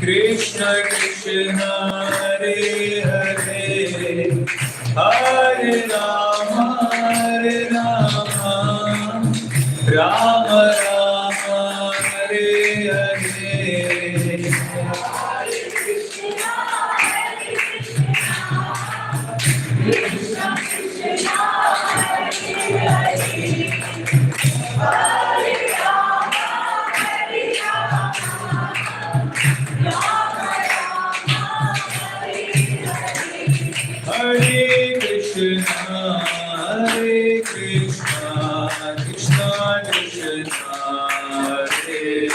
Krishna Krishna Hare Hare, Hare Rama Rama Rama Hare Hare. Krishna Krishna Hare Hare,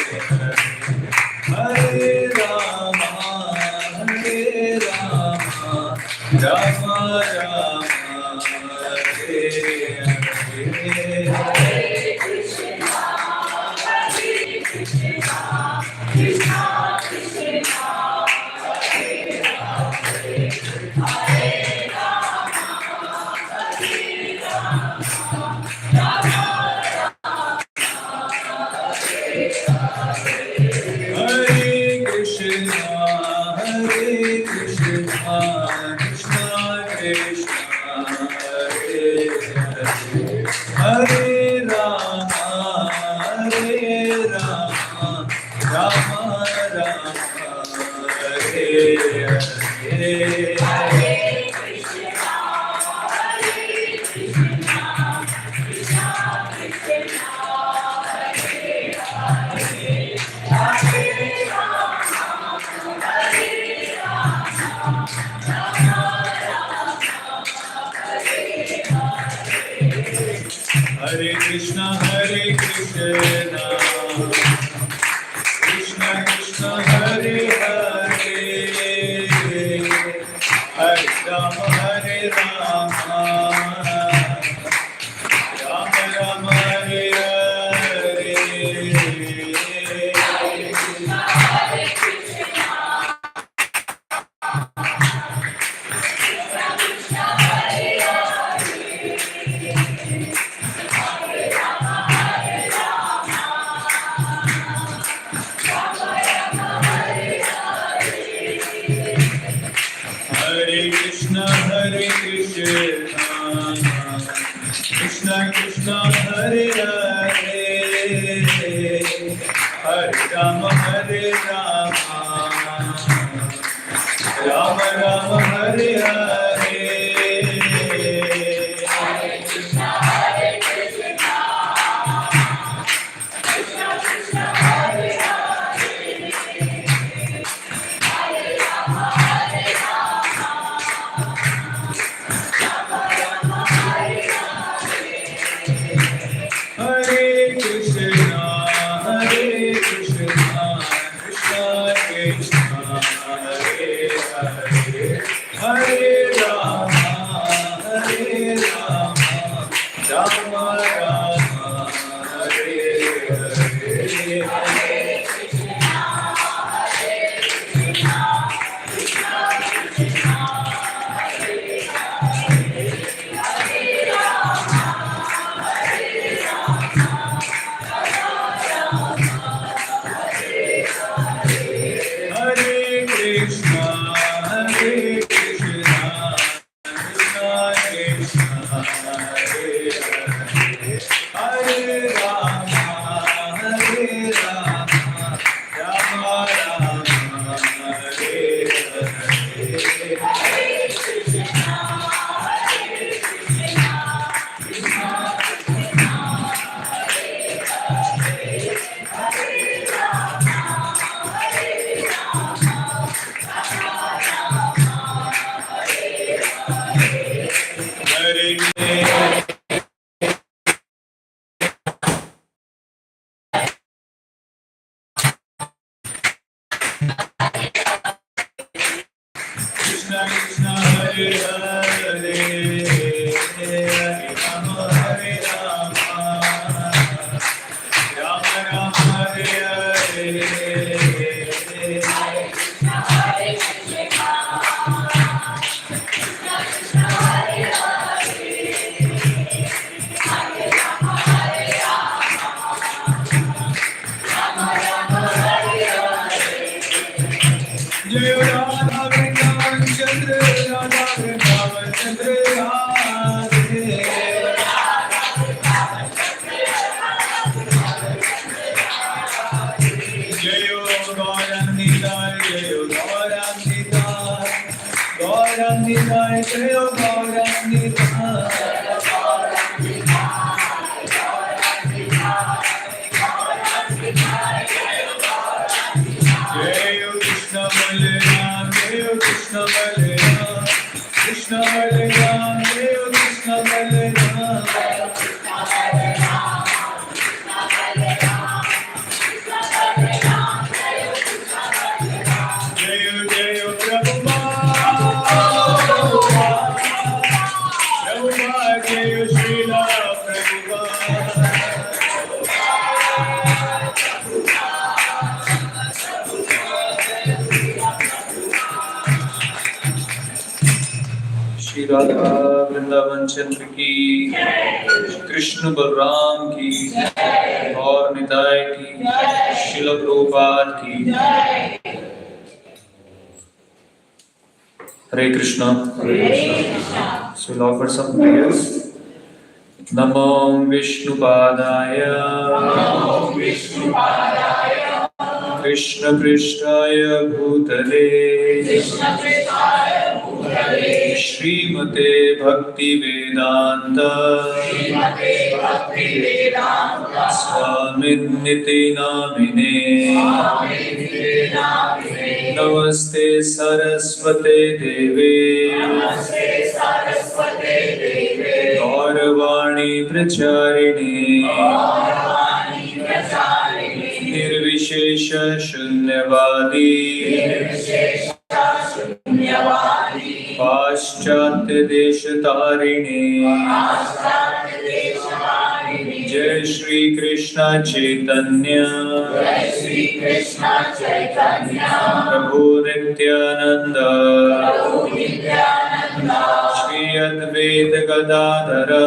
Hare Rama Rama Hare Krishna, Hare Krishna, Krishna Krishna Hare Hare, Hare Rama Rama Hare Hare. Hare Krishna, Krishna Krishna, Hare Hare, Hare Rama, Rama Rama, Hare Hare. Krishna Krishna, Hare Hare, Hare Rama, Rama Rama, Hare Hare. Jayo Gaurangnitai, Jayo Gaurangnitai, Gaurangnitai, Jayo Gaurangnitai. Jayo Krishna Balaram, Jayo Krishna Balaram, Krishna Balaram, Jayo Krishna Balaram. Jayo Jayo Prabhupada, Prabhupada, Jayo Srila Prabhupada. Shri Radha Vrindavan Chandra ki, Krishna Balram ki, Gaur Nitai ki, Srila Prabhupada ki. Hare Krishna. So we'll offer some prayers. Namo Vishnu Padaya, Krishna Prishtaya Bhutale, Srimate Bhaktivedanta, Swaminiti Namine, Namaste Saraswate Deve, Gauravani Pracharine, Nirvishesha Shunyavadi, Paschatya Deshatarine, Jai Shri Krishna Chaitanya, Prabhu Nityananda, Shri Advaita Gadadhara,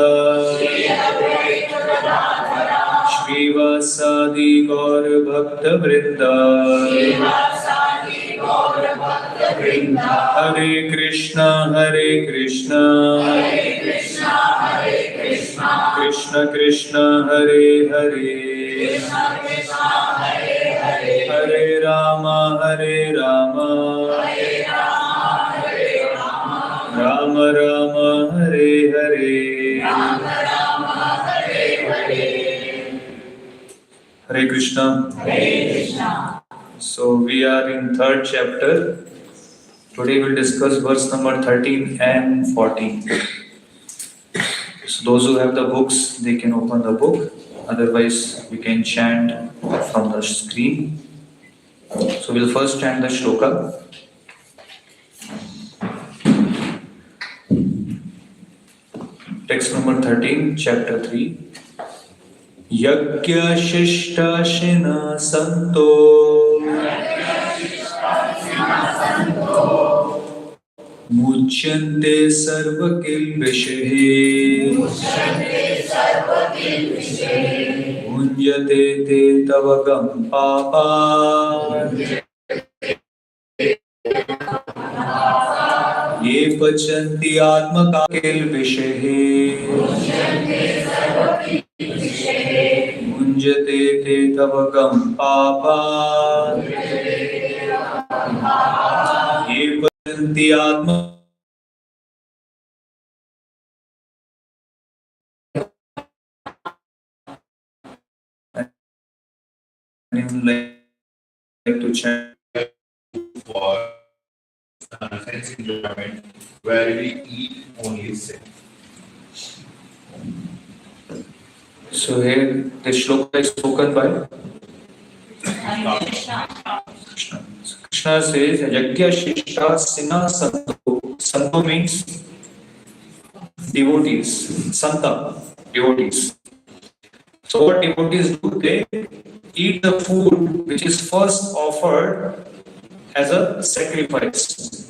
Shri Vasadi Gaur Bhakta Vrinda, Hare Krishna, Hare Krishna, Krishna Krishna, Hare Hare, Hare Rama, Hare Rama, Rama Rama, Hare Hare. Hare Krishna. So we are in third chapter. Today we'll discuss verse number 13 and 14. So those who have the books, they can open the book. Otherwise, we can chant from the screen. So we'll first chant the shloka. Text number 13, chapter 3. Yagya Shishta Shina Santo Muchyante Sarva Kilvishehe Unjate Te Tavagam Papa Ye Pachanti Atmaka Kilvishehe Unjate Te Tavagam Papa Ye Pachanti Atmaka like to check for an offensive environment where we eat only sin. So here the shloka is spoken by Krishna. So Krishna says Yagya Shishta Sina Santo. Santo means devotees. Santa, devotees. So what devotees do? They eat the food which is first offered as a sacrifice.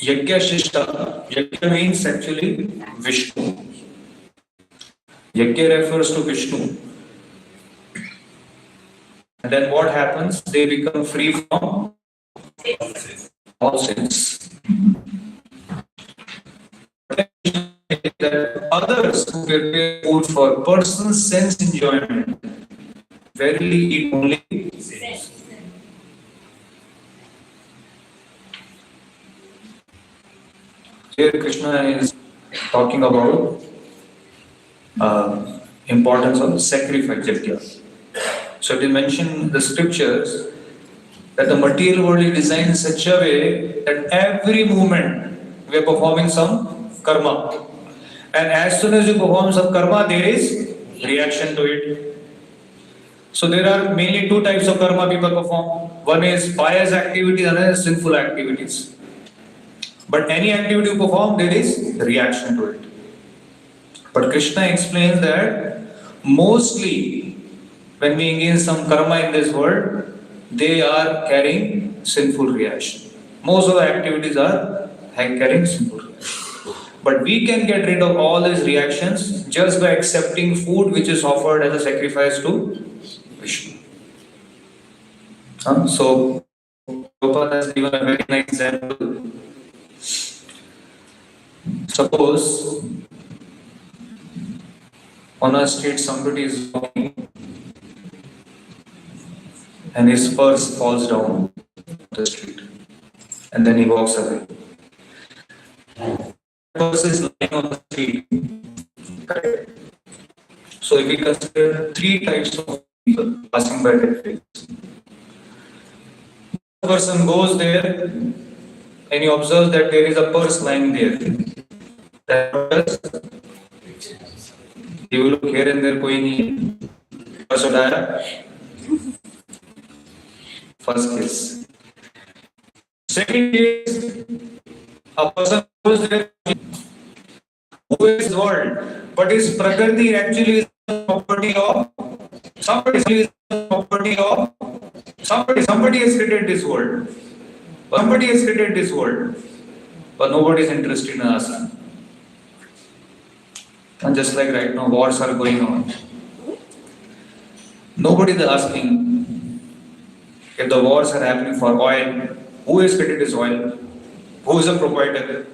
Yagya Shishta. Yagya means actually Vishnu. Yagya refers to Vishnu. And then what happens? They become free from all sins. that others who prepare food for personal sense enjoyment verily eat only sense. Here Krishna is talking about importance of sacrifice. So it is mentioned in the scriptures that the material world is designed in such a way that every moment we are performing some karma. And as soon as you perform some karma, there is reaction to it. So there are mainly two types of karma people perform. One is pious activities, another is sinful activities. But any activity you perform, there is reaction to it. But Krishna explains that mostly when we engage some karma in this world, they are carrying sinful reaction. Most of the activities are carrying sinful reaction. But we can get rid of all these reactions just by accepting food which is offered as a sacrifice to Vishnu. So, Prabhupada has given a very nice example. Suppose on a street somebody is walking and his purse falls down the street and then he walks away. The purse is lying on the street. So if we consider three types of people passing by that place. The person goes there and he observes that there is a purse lying there. That he will look here and there, koi nahi hai. Purse utaya. First case. Second case, a person goes there who is world, but his prakriti actually is the property of somebody. Somebody has created this world. Somebody has created this world, but nobody is interested in asking. And just like right now, wars are going on. Nobody is asking if the wars are happening for oil. Who has created this oil? Who is the proprietor?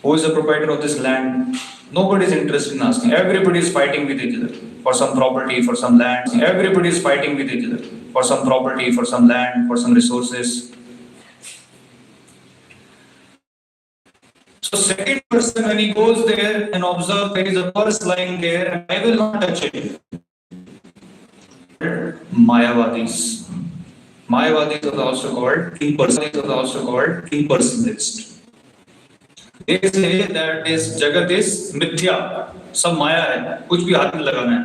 Who is the proprietor of this land? Nobody is interested in asking. Everybody is fighting with each other for some property, for some land. Everybody is fighting with each other for some property, for some land, for some resources. So second person, when he goes there and observes there is a purse lying there, and I will not touch it. Mayavadis. Mayavadis are also called impersonalists. They say that this jagat is mithya, सब माया है, कुछ भी हाथ में लगाना है.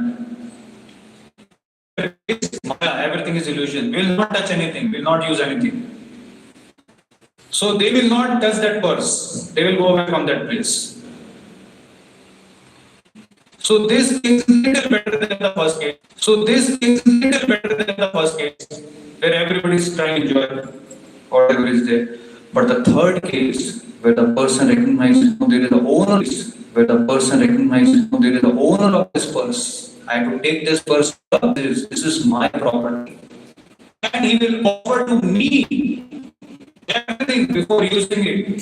Maya, everything is illusion. We will not touch anything. We will not use anything. So they will not touch that purse. They will go away from that place. So this is little better than the first case. Where everybody is trying to enjoy whatever is there. But the third case, where the person recognizes there is the owner of this purse. I have to take this purse. This is my property. And he will offer to me everything before using it.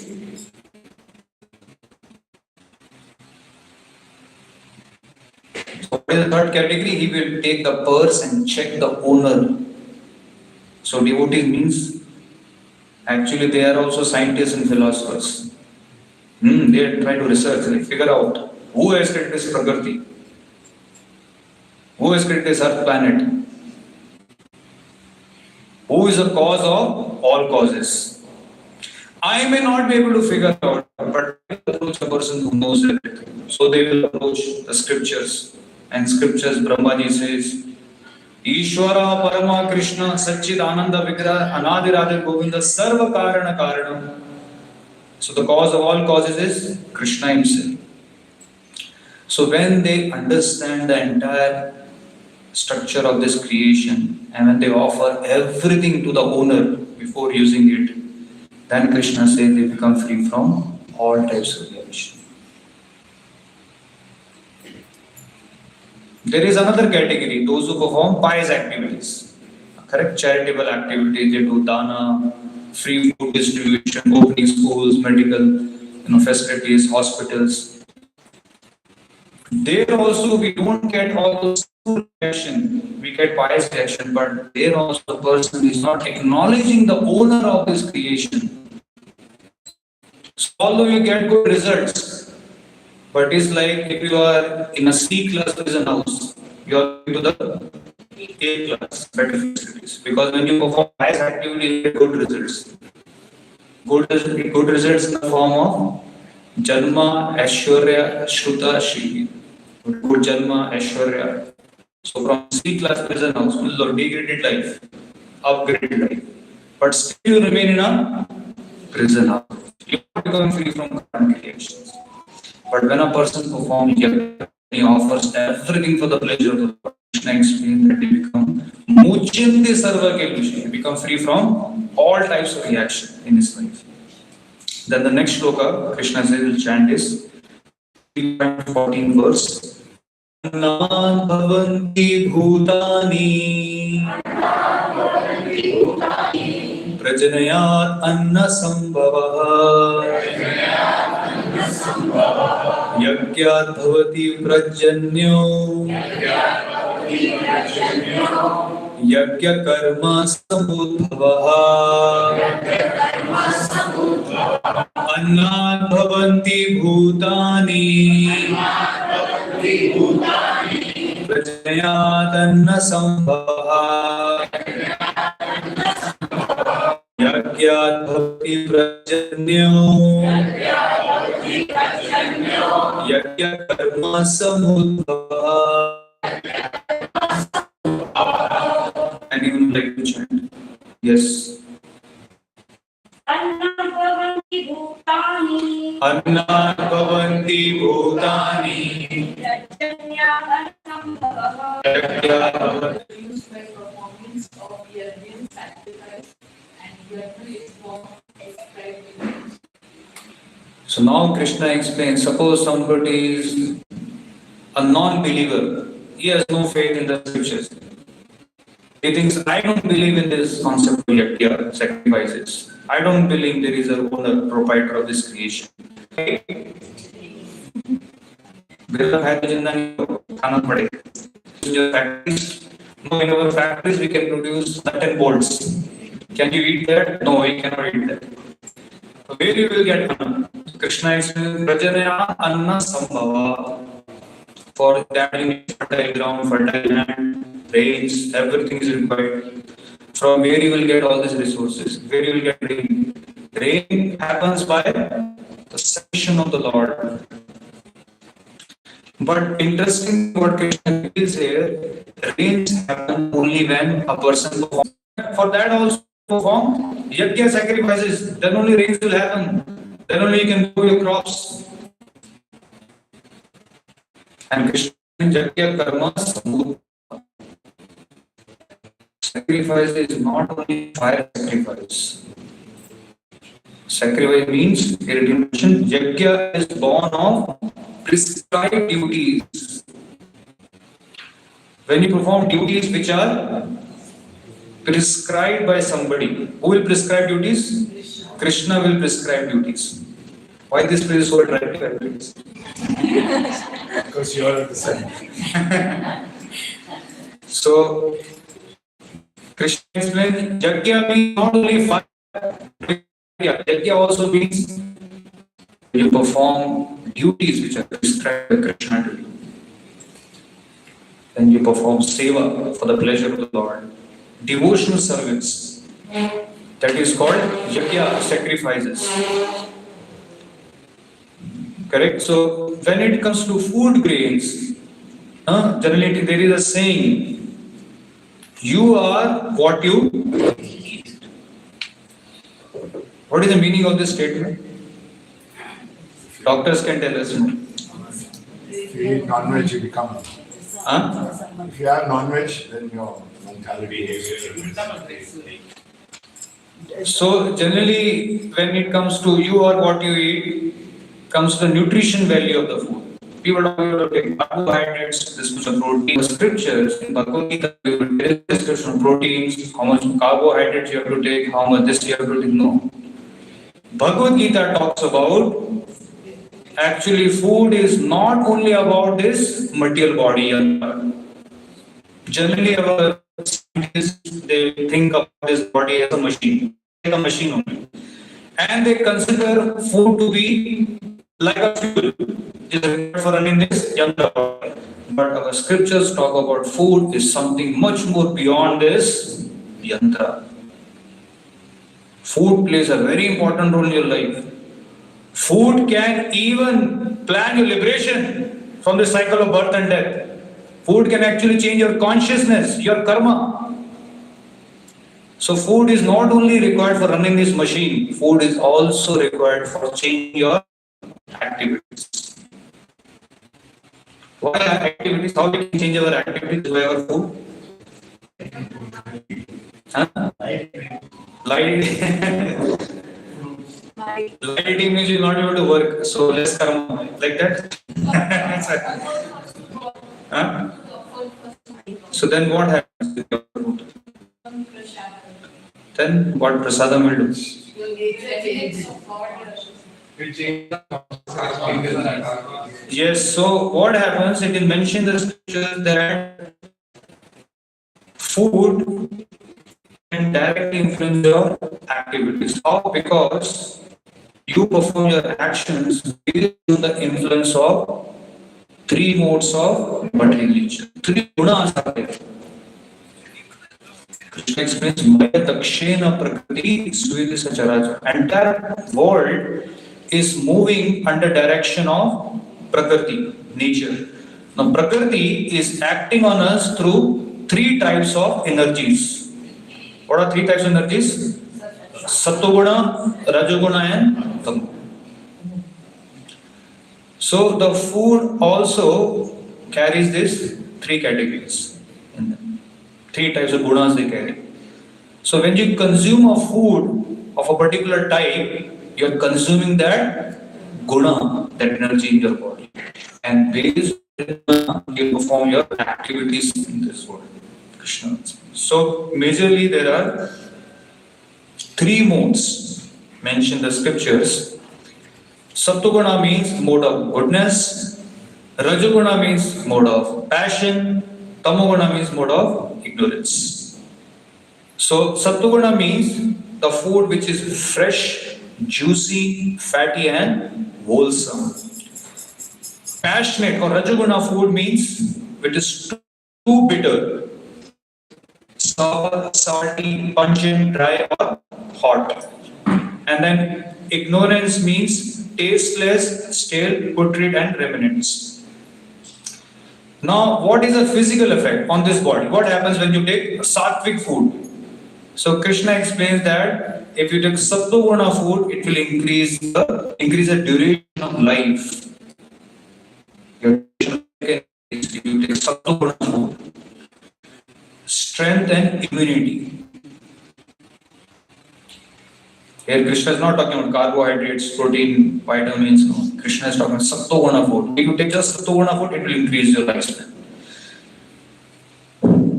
So in the third category, he will take the purse and check the owner. So devotee means, actually they are also scientists and philosophers. They try to research and figure out who has created this Prakriti, who has created this earth planet, who is the cause of all causes. I may not be able to figure out, but I will approach a person who knows everything. So they will approach the scriptures, and scriptures, Brahmaji says, Ishvara Parama Krishna Satchit Ananda Vigraha Anadiradi Govinda Sarva Karana Karanam. So the cause of all causes is Krishna himself. So when they understand the entire structure of this creation and when they offer everything to the owner before using it, then Krishna says they become free from all types of reaction. There is another category, those who perform pious activities, correct? Charitable activities, they do dana, free food distribution, opening schools, medical. facilities, hospitals. There also we don't get all those reaction, we get biased reaction, but there also the person is not acknowledging the owner of this creation. So although you get good results, but it's like if you are in a C class prison house, you are going to the A class, better facilities. Because when you perform bias activity, you get good results. Good results in the form of Janma, Aishwarya, Shruta, Shri. Good Janma, Aishwarya. So from C class prison house, degraded life, upgraded life. But still you remain in a prison house. You are becoming free from karmic reactions. But when a person performs yajna, he offers everything for the pleasure of the Lord. Krishna explained that he become Mujyante Sarva Kelusha. He become free from all types of reaction in his life. Then the next shloka, Krishna says, will chant is 14 verse. Annan bhavanti bhutani prajanayat anna sambhavaha yagyat bhavati prajanyo yagya karma samudbhavaha annat bhavanti bhutani prajanayat anna sambhavaha yagyat bhavati prajanyo yagya karma samudbhavaha. Anyone like to chant? Yes. Annat bhavanti bhutani Prajanya sambhavaha Used by performance of yajna sacrifice and yajna is for ascribing. So now Krishna explains, suppose somebody is a non-believer, he has no faith in the scriptures. He thinks, I don't believe in this concept of yajna, sacrifices. I don't believe there is a owner, proprietor of this creation. No, in our factories we can produce nut and bolts. Can you eat that? No, we cannot eat that. So where you will get anna? Krishna is Prajanaya Anna Sambhava. For that you need fertile ground, fertile land, rains, everything is required. From where you will get all these resources? Where you will get rain? Rain happens by the sanction of the Lord. But interesting what Krishna is here, rains happen only when a person performs. For that also perform yajna sacrifices, then only rains will happen. Then only you can grow your crops. And Krishna yajna karma samudbhava. Sacrifice is not only fire sacrifice. Sacrifice means, here it is mentioned, yajna is born of prescribed duties. When you perform duties which are prescribed by somebody, who will prescribe duties? Krishna will prescribe duties. Why this place is so attractive? Because you are at the center. So, Krishna explains, yajna means not only fire, yajna also means you perform duties which are prescribed by Krishna to you. Then you perform seva for the pleasure of the Lord. Devotional service, that is called yajna, sacrifices. Correct? So, when it comes to food grains, generally there is a saying, you are what you eat. What is the meaning of this statement? Doctors can tell us. If you eat non-veg, you become. If you have non-veg, then your mentality is. So generally, when it comes to you or what you eat, comes the nutrition value of the food. People don't have to take carbohydrates, this much of protein. The scriptures in Bhagavad Gita, we will take description of proteins, how much carbohydrates you have to take, how much this you have to take. No. Bhagavad Gita talks about Actually, food is not only about this material body. Generally, our scientists, they think about this body as a machine, like a machine only. And they consider food to be like a fuel, is required for running this yantra. But our scriptures talk about food is something much more beyond this yantra. Food plays a very important role in your life. Food can even plan your liberation from the cycle of birth and death. Food can actually change your consciousness, your karma. So food is not only required for running this machine, food is also required for changing your activities. What are activities? How we can change our activities by our food? Huh? Light. Lighting means you will not be able to work, so less karma, like that. Huh? So then what happens with your food? Then what prasadam will do? Yes, so what happens? It is mentioned in the scriptures that food can directly influence your activities. How? Because you perform your actions based on the influence of three modes of material nature. Three gunas are there. Krishna explains, Maya Dakshena Prakriti Switi Sacharaja. Entire world is moving under direction of Prakriti, nature. Now Prakriti is acting on us through three types of energies. What are three types of energies? Sattva-guna, Rajoguna and Tamoguna. So the food also carries these three categories. Three types of gunas they carry. So when you consume a food of a particular type, you are consuming that guna, that energy in your body. And based on guna, you perform your activities in this world. Krishna. So majorly there are three modes mentioned in the scriptures. Sattva-guna means mode of goodness, Rajoguna means mode of passion, Tamoguna means mode of ignorance. So Sattva-guna means the food which is fresh, juicy, fatty and wholesome. Passionate or Rajoguna food means which is too bitter, sour, salty, pungent, dry or hot. And then ignorance means tasteless, stale, putrid and remnants. Now, what is the physical effect on this body? What happens when you take sattvic food? So Krishna explains that if you take sattva-guna food, it will increase the duration of life. If you take sattva-guna food, strength and immunity. Here Krishna is not talking about carbohydrates, protein, vitamins. No. Krishna is talking about sattva-guna food. If you take just sattva-guna food, it will increase your lifespan.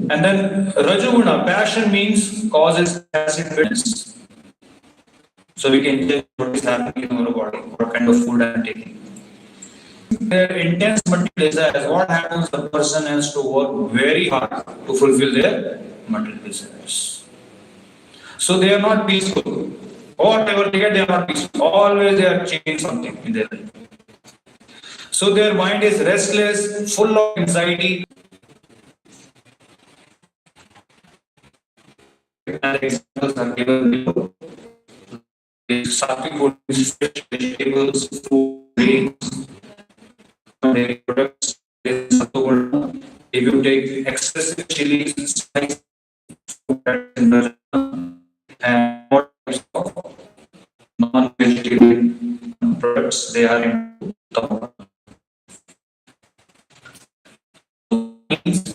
And then Rajoguna, passion means causes acid bitterness. So we can check what is happening in our body, what kind of food I am taking. Their intense material desires, what happens? The person has to work very hard to fulfill their material desires. So they are not peaceful. Whatever they get, they are not peaceful. Always they are changing something in their life. So their mind is restless, full of anxiety. And examples are given below. Sattvic food is fresh vegetables, fruit, grains, dairy products. If you take excessive chilies, spice, and more types of non-vegetarian products, they are into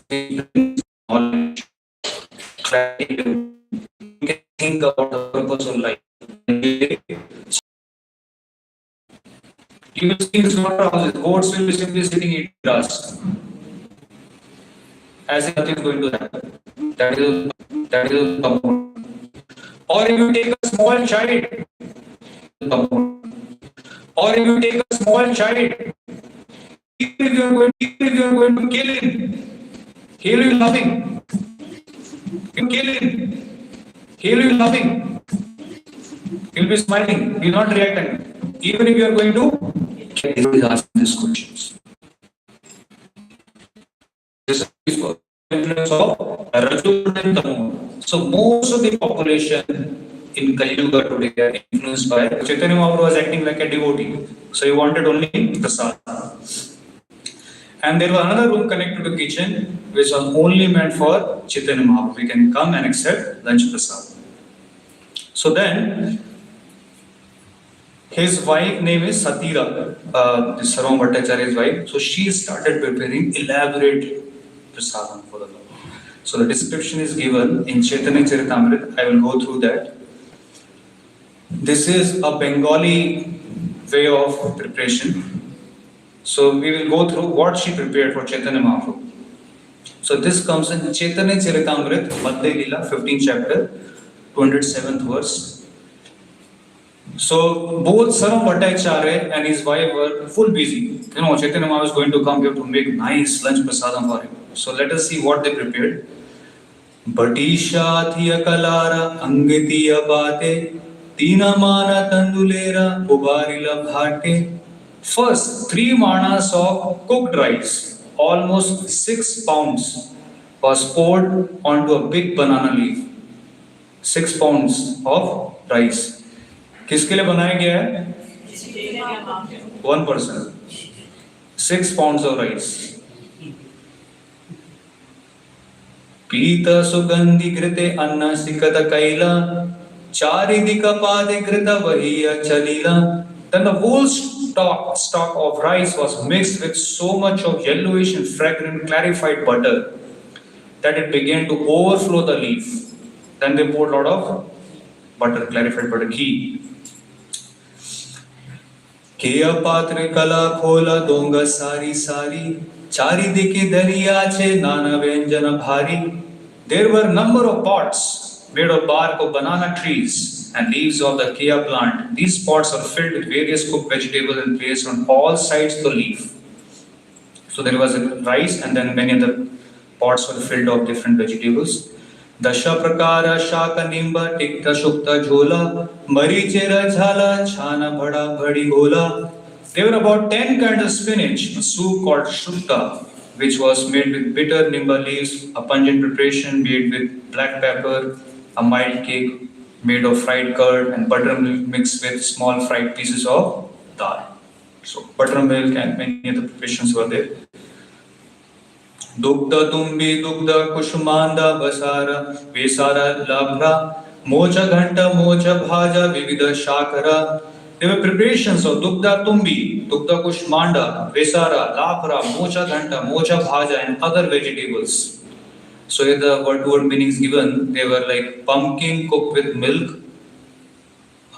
the knowledge, clarity. You can think about the purpose of life. You will see in slaughterhouses, goats will be simply sitting eating grass, as if nothing is going to happen. That is the point. Or if you take a small child, or if you take a small small child, even if you are going to kill him, he will be laughing. You kill him, he will be laughing. He will be smiling. He will not react. Even if you are going to kill him, he will ask these questions. This is the influence of Rajul and Tamu. So most of the population in Kali Yuga today are influenced by Chaitanya Mahaprabhu was acting like a devotee. So he wanted only prasad. And there was another room connected to the kitchen which was only meant for Chaitanya Mahaprabhu. We can come and accept lunch prasad. So then his wife name is Satira, this Sarvam Bhattacharya's wife. So she started preparing elaborate prasadam for the Lord. So the description is given in Chaitanya Charitamrita. I will go through that. This is a Bengali way of preparation. So we will go through what she prepared for Chaitanya Mahaprabhu. So this comes in Chaitanya Charitamrita, Madhya Lila, 15th chapter, 207th verse. So both Sarvam Bhattacharya and his wife were full busy. Chaitanya Mahaprabhu is going to come here to make nice lunch prasadam for him. So let us see what they prepared. Bhatisha thiya kalara angitiya bate tina mana tandulera ubarila bhate. First, 3 manas of cooked rice, almost 6 pounds, was poured onto a big banana leaf. 6 pounds of rice. किसके लिए बनाया गया है? 1 person. 6 pounds of rice. Pita sugandhi grite anna sikata kaila charidika pade grita vahiya chalila. Then the whole stock of rice was mixed with so much of yellowish and fragrant clarified butter that it began to overflow the leaf. Then they poured a lot of butter, clarified butter, ghee. Kiya patre kala khola donga sari sari chari dike dariya che nana vyanjana bhari. There were a number of pots made of bark of banana trees and leaves of the Kiya plant. These pots are filled with various cooked vegetables and placed on all sides of the leaf. So there was a rice and then many other pots were filled of different vegetables. Dasha prakara shaka nimba tikta shukta jhola marichera jhala chhana bhada bhadi gola. There were about 10 kinds of spinach, a soup called shukta, which was made with bitter nimba leaves, a pungent preparation made with black pepper, a mild cake made of fried curd and buttermilk mixed with small fried pieces of dal. So buttermilk and many other preparations were there. Dugda tumbi dugda kushmanda basara vesara labra mocha ghanta mocha bhaja vivida shakara. There were preparations of dugda tumbi, dugda kushmanda, vesara, labra, mocha ghanta, mocha bhaja and other vegetables. So here the word meanings given, they were like pumpkin cooked with milk,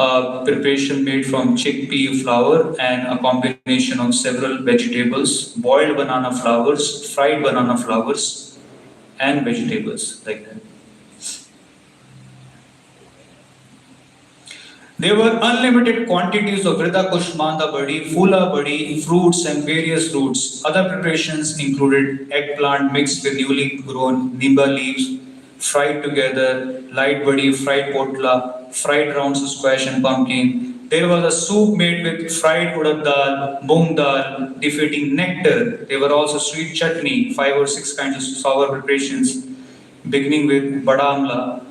a preparation made from chickpea flour and a combination of several vegetables, boiled banana flowers, fried banana flowers, and vegetables like that. There were unlimited quantities of Vrida Kushmanda badi, Fula badi, fruits and various roots. Other preparations included eggplant mixed with newly grown nimba leaves, fried together, light badi, fried potla, fried rounds of squash and pumpkin. There was a soup made with fried urad dal, mung dal, defeating nectar. There were also sweet chutney, 5 or 6 kinds of sour preparations, beginning with bada amla.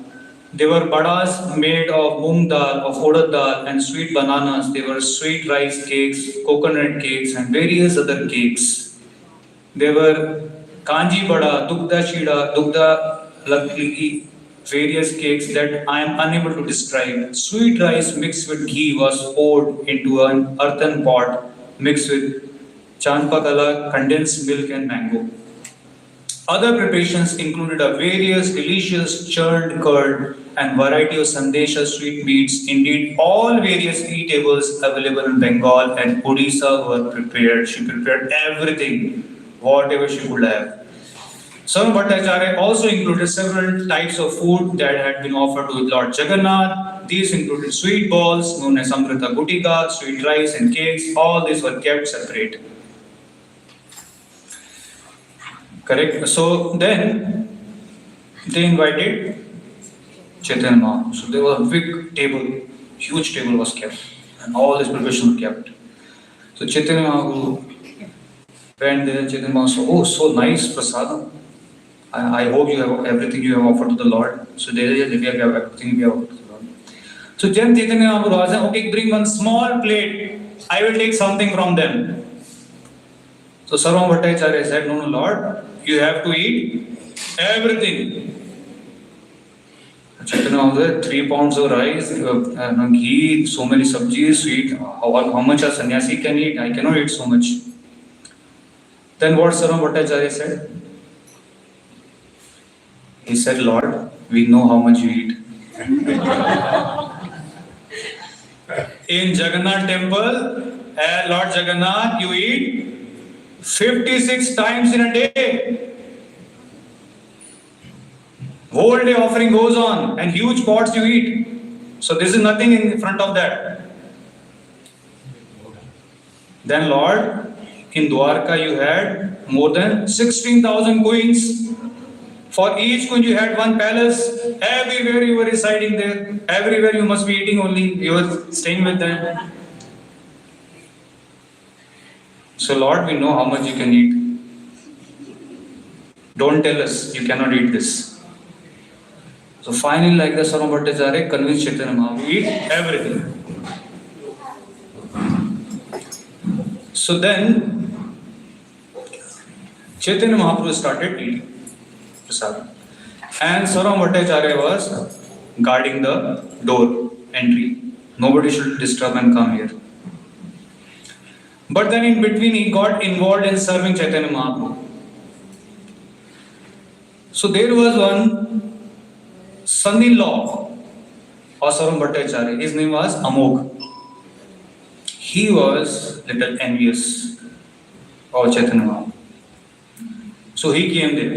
There were badas made of mung dal, of urad dal and sweet bananas. There were sweet rice cakes, coconut cakes and various other cakes. There were kanji bada, dugda shida, dugda lakli, various cakes that I am unable to describe. Sweet rice mixed with ghee was poured into an earthen pot mixed with chanpakala, condensed milk and mango. Other preparations included a various delicious churned curd and variety of sandesha sweet meats. Indeed, all various eatables available in Bengal and Odisha were prepared. She prepared everything, whatever she could have. Swami Bhattacharya also included several types of food that had been offered to Lord Jagannath. These included sweet balls known as Amrita Gutika, sweet rice and cakes. All these were kept separate. Correct? So then they invited Chaitanya Mahaprabhu. So there was a big table, huge table was kept, and all these preparations were kept. So Chaitanya Mahaprabhu went there. Chaitanya Mahaprabhu said, "Oh, so nice prasadam. I hope you have everything you have offered to the Lord." So there is we have everything we have offered to the Lord. So then Chaitanya Mahaprabhu said, "Okay, bring one small plate. I will take something from them." So Swami Bhattacharya said, "No, Lord, you have to eat everything." Chaitanya Mahaprabhu said, 3 pounds of rice, ghee, so many sabjis, sweet. How much a sannyasi can eat? I cannot eat so much. Then what Swami Bhattacharya said? He said, "Lord, we know how much you eat." In Jagannath temple, Lord Jagannath, you eat 56 times in a day. Whole day offering goes on and huge pots you eat. So this is nothing in front of that. Then Lord, in Dwarka you had more than 16,000 queens. For each queen you had one palace. Everywhere you were residing there. Everywhere you must be eating only. You were staying with them. So Lord, we know how much you can eat. Don't tell us you cannot eat this. So finally, like the Swami Bhattacharya convinced Chaitanya Mahaprabhu to eat everything. So then Chaitanya Mahaprabhu started eating prasadam. And Swami Bhattacharya was guarding the door entry. Nobody should disturb and come here. But then in between he got involved in serving Chaitanya Mahaprabhu. So there was one son-in-law of Swami Bhattacharya. His name was Amog. He was little envious of Chaitanya Mahaprabhu. So he came there.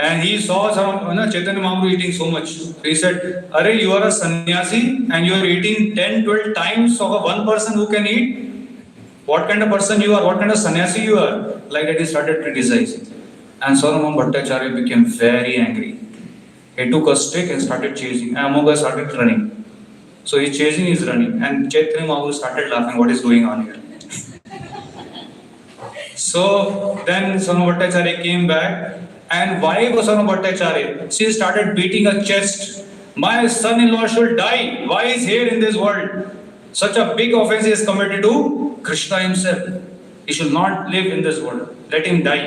And he saw Chaitanya Mahaprabhu eating so much. So he said, "Arey, you are a sannyasi and you are eating 10-12 times of a one person who can eat. What kind of person you are? What kind of sannyasi you are?" Like that he started criticizing. And Swami Bhattacharya became very angry. He took a stick and started chasing. And Amoga started running. So he's chasing, he's running. And Chaitanya Mahaprabhu started laughing, what is going on here? So then Swami Bhattacharya came back. And wife of Swami Bhattacharya, she started beating her chest. "My son-in-law should die. Why is he here in this world? Such a big offense he has committed to Krishna himself. He should not live in this world. Let him die.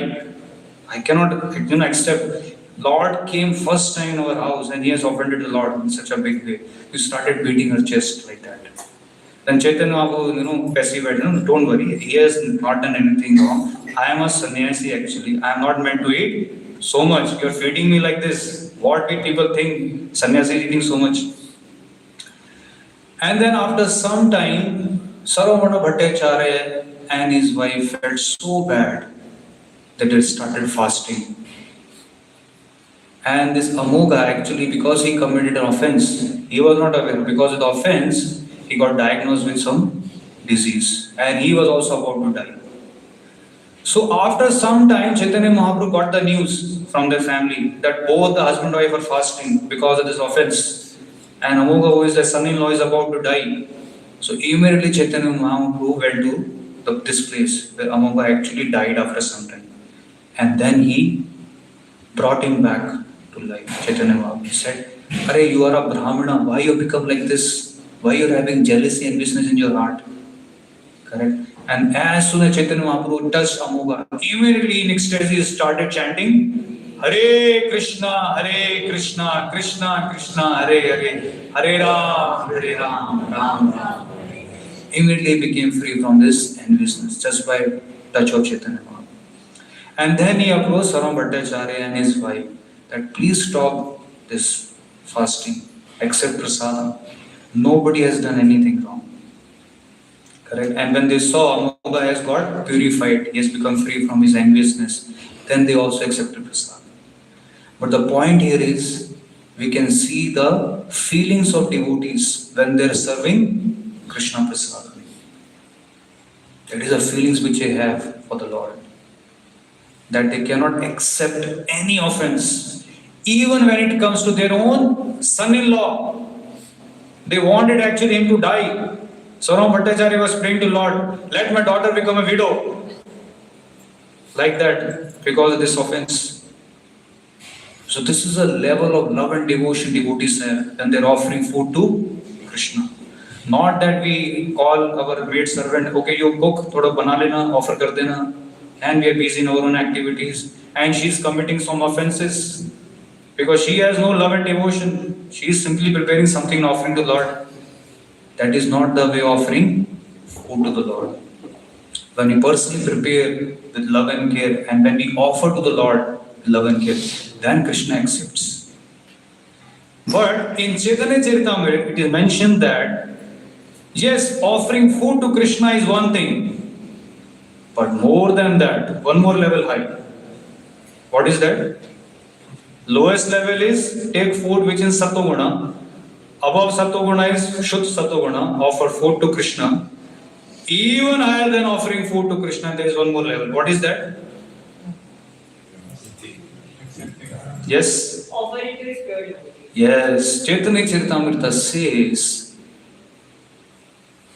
I cannot accept. Lord came first time in our house and he has offended the Lord in such a big way." He started beating her chest like that. Then Chaitanya Mahaprabhu, pacified, "Don't worry. He has not done anything wrong. I am a sannyasi actually. I am not meant to eat so much. You are feeding me like this. What will people think? Sannyasi is eating so much." And then after some time, Swami Bhattacharya and his wife felt so bad that they started fasting. And this Amoga actually, because he committed an offense, he was not aware. Because of the offense, he got diagnosed with some disease. And he was also about to die. So after some time, Chaitanya Mahaprabhu got the news from their family that both the husband and wife are fasting because of this offense. And Amoga, who is the son-in-law, is about to die. So immediately Chaitanya Mahaprabhu went to this place where Amoga actually died after some time. And then he brought him back to life. Chaitanya Mahaprabhu said, "Arey, you are a Brahmana. Why you become like this? Why you are having jealousy and business in your heart?" Correct? And as soon as Chaitanya Mahaprabhu touched Amoga, immediately in ecstasy he started chanting, "Hare Krishna, Krishna Krishna, Hare Hare, Hare Ram, Ram Ram." Immediately he became free from this enviousness just by touch of Chaitanya Mahaprabhu. And then he approached Swami Bhattacharya and his wife that please stop this fasting, accept prasadam. Nobody has done anything wrong. Correct? And when they saw Amoga has got purified, he has become free from his enviousness. then they also accepted prasad. But the point here is, we can see the feelings of devotees when they are serving Krishna prasad. That is the feelings which they have for the Lord. That they cannot accept any offense. Even when it comes to their own son-in-law. They wanted actually him to die. So now Bhattacharya was praying to Lord, let my daughter become a widow. Like that, because of this offense. So this is a level of love and devotion devotees have when they are offering food to Krishna. Not that we call our maid servant, okay, you cook, thoda bana lena, offer kar dena, and we are busy in our own activities, and she is committing some offenses because she has no love and devotion. She is simply preparing something and offering to the Lord. That is not the way of offering food to the Lord. When we personally prepare with love and care, and when we offer to the Lord with love and care, then Krishna accepts. But in Chaitanya Charitamrita, it is mentioned that yes, offering food to Krishna is one thing, but more than that, one more level high. What is that? Lowest level is take food which is Sattva-guna. Above Sattva-guna is Shuddha Sattva-guna, offer food to Krishna. Even higher than offering food to Krishna, there is one more level. What is that? Yes? Offer it to his spirit. Yes. Chaitanya Charitamrita says,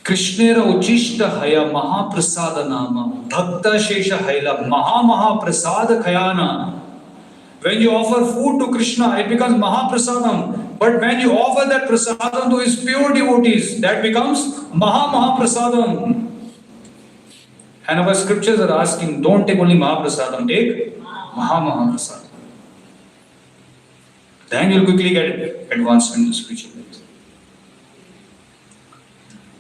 Krishnera Uchishta Haya Mahaprasada Nama Bhakta Shesha Haila Maha Prasada Khayana. When you offer food to Krishna, it becomes Mahaprasadam. But when you offer that prasadam to his pure devotees, that becomes Mahaprasadam. And our scriptures are asking, don't take only Mahaprasadam, take Mahaprasadam. Then you'll quickly get advancement in spiritual life.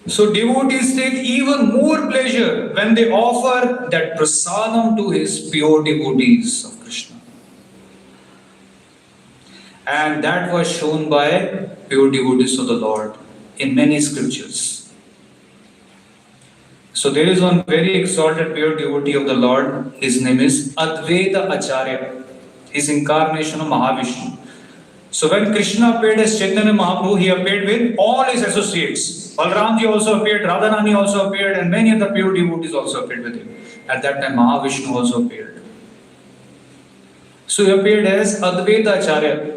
So devotees take even more pleasure when they offer that prasadam to his pure devotees of Krishna. And that was shown by pure devotees of the Lord in many scriptures. So there is one very exalted pure devotee of the Lord. His name is Advaita-Acharya. His incarnation of Mahavishnu. So when Krishna appeared as Chaitanya Mahaprabhu, he appeared with all his associates. Balramji also appeared, Radharani also appeared, and many other pure devotees also appeared with him. At that time, Mahavishnu also appeared. So he appeared as Advaita-Acharya.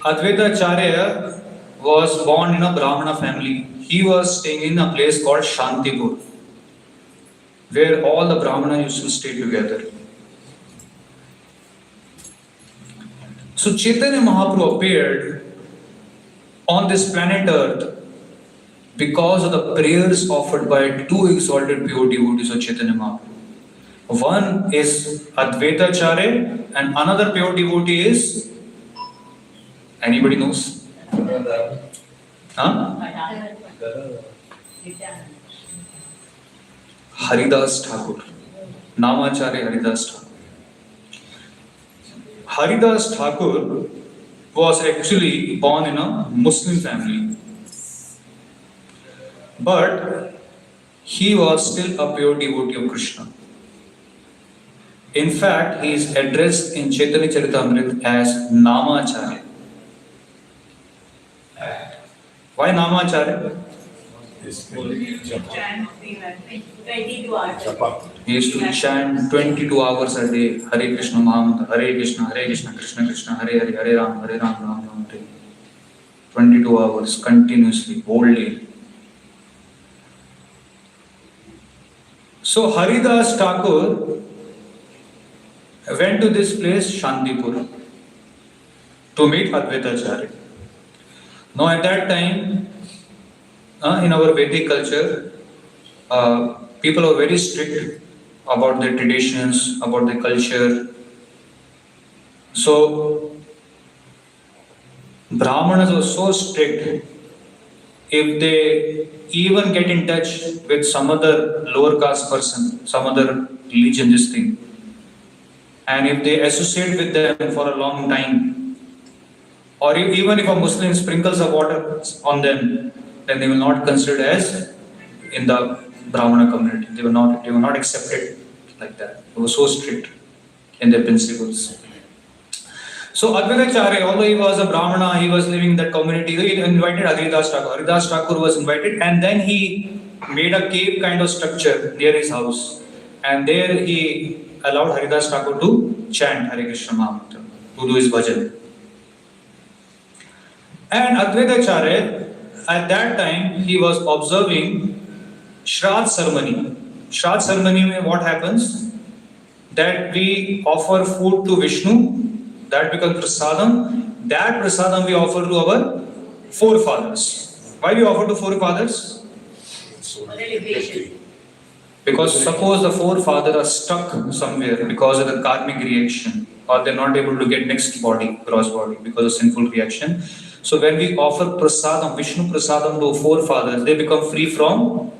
Advaita-Acharya was born in a Brahmana family. He was staying in a place called Shantipur, where all the Brahmanas used to stay together. So Chaitanya Mahaprabhu appeared on this planet Earth because of the prayers offered by two exalted pure devotees of Chaitanya Mahaprabhu. One is Advaita-Acharya and another pure devotee is, anybody knows? Huh? Haridas Thakur. Namacharya Haridas Thakur. Haridas Thakur was actually born in a Muslim family. But he was still a pure devotee of Krishna. In fact, he is addressed in Chaitanya Charitamrita as Namacharya. Why Namacharya? He used to chant 22 hours a day, Hare Krishna Mahamantra, Hare Krishna, Krishna Krishna, Hare Hare, Hare Ram, Ram Ram, Hare. 22 hours continuously, whole day. So Haridas Thakur went to this place, Shantipur, to meet Advaita-Acharya. Now at that time, in our Vedic culture, people are very strict about their traditions, about their culture. So Brahmanas were so strict, if they even get in touch with some other lower caste person, some other religion, this thing, and if they associate with them for a long time, or even if a Muslim sprinkles of water on them, then they will not consider as in the Brahmana community. They will not accept it. like that. They were so strict in their principles. So Advaita-Acharya, although he was a Brahmana, he was living in that community, he invited Haridas Thakur. Haridas Thakur was invited, and then he made a cave kind of structure near his house. And there he allowed Haridas Thakur to chant Hare Krishna Mahamantra, to do his bhajan. And Advaita-Acharya, at that time, he was observing Shraddha ceremony. Shraddha ceremony, what happens? That we offer food to Vishnu, that becomes prasadam. That prasadam we offer to our forefathers. Why we offer to forefathers? Because suppose the forefathers are stuck somewhere because of the karmic reaction, or they're not able to get next body, cross body, because of sinful reaction. So when we offer prasadam, Vishnu prasadam to forefathers, they become free from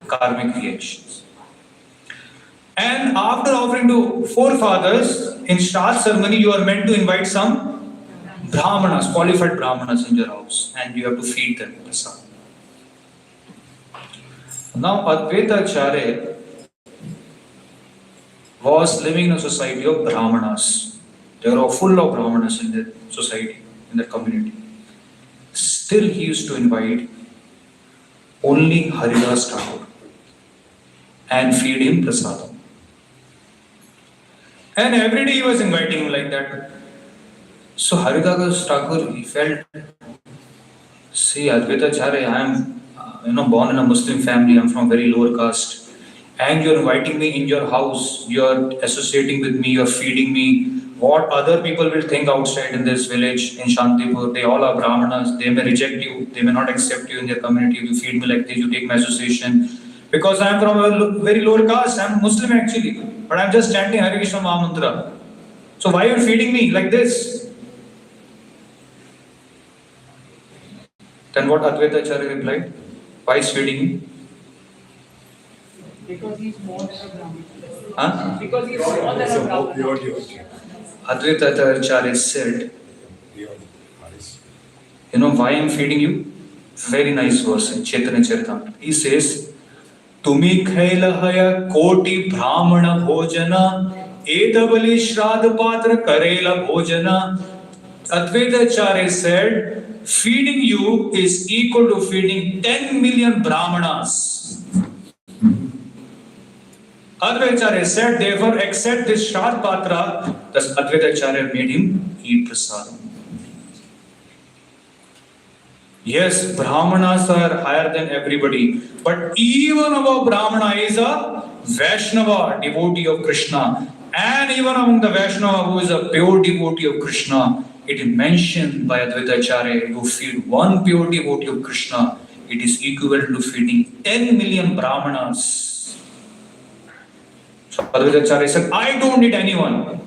karmic reactions. And after offering to forefathers, in Shraddha ceremony, you are meant to invite some Brahmanas, qualified Brahmanas in your house, and you have to feed them prasadam. Now, Advaita-Acharya was living in a society of Brahmanas. They were full of Brahmanas in their society, in their community. Still, he used to invite only Haridas Thakur and feed him prasadam. And every day he was inviting him like that. So Haridas Thakur, he felt, see, Advaita-Acharya, I am born in a Muslim family, I'm from very lower caste, and you're inviting me in your house, you're associating with me, you're feeding me. What other people will think outside in this village in Shantipur? They all are Brahmanas, they may reject you, they may not accept you in their community. You feed me like this, you take my association. Because I am from a very lower caste, I'm Muslim actually, but I'm just chanting Hare Krishna Mahamantra. So why are you feeding me like this? Then what Advaita-Acharya replied? Why is feeding me? Because he's more than a Brahman. Huh? Because he's more than a Brahman. Advaita-Acharya said, you know why I'm feeding you? Very nice verse in Chaitanya Charitamrita. He says, Tumi khailahaya koti brahmana bhojana edavali shraddha patra karela bhojana. Advaita-Acharya said, feeding you is equal to feeding 10 million brahmanas. Advaita-Acharya said, therefore, accept this Shraddha Patra. Thus, Advaita-Acharya made him eat prasadam. Yes, Brahmanas are higher than everybody, but even above Brahmana is a Vaishnava, devotee of Krishna. And even among the Vaishnava who is a pure devotee of Krishna, it is mentioned by Advaita-Acharya, you feed one pure devotee of Krishna, it is equivalent to feeding 10 million Brahmanas. So Advaita-Acharya said, I don't need anyone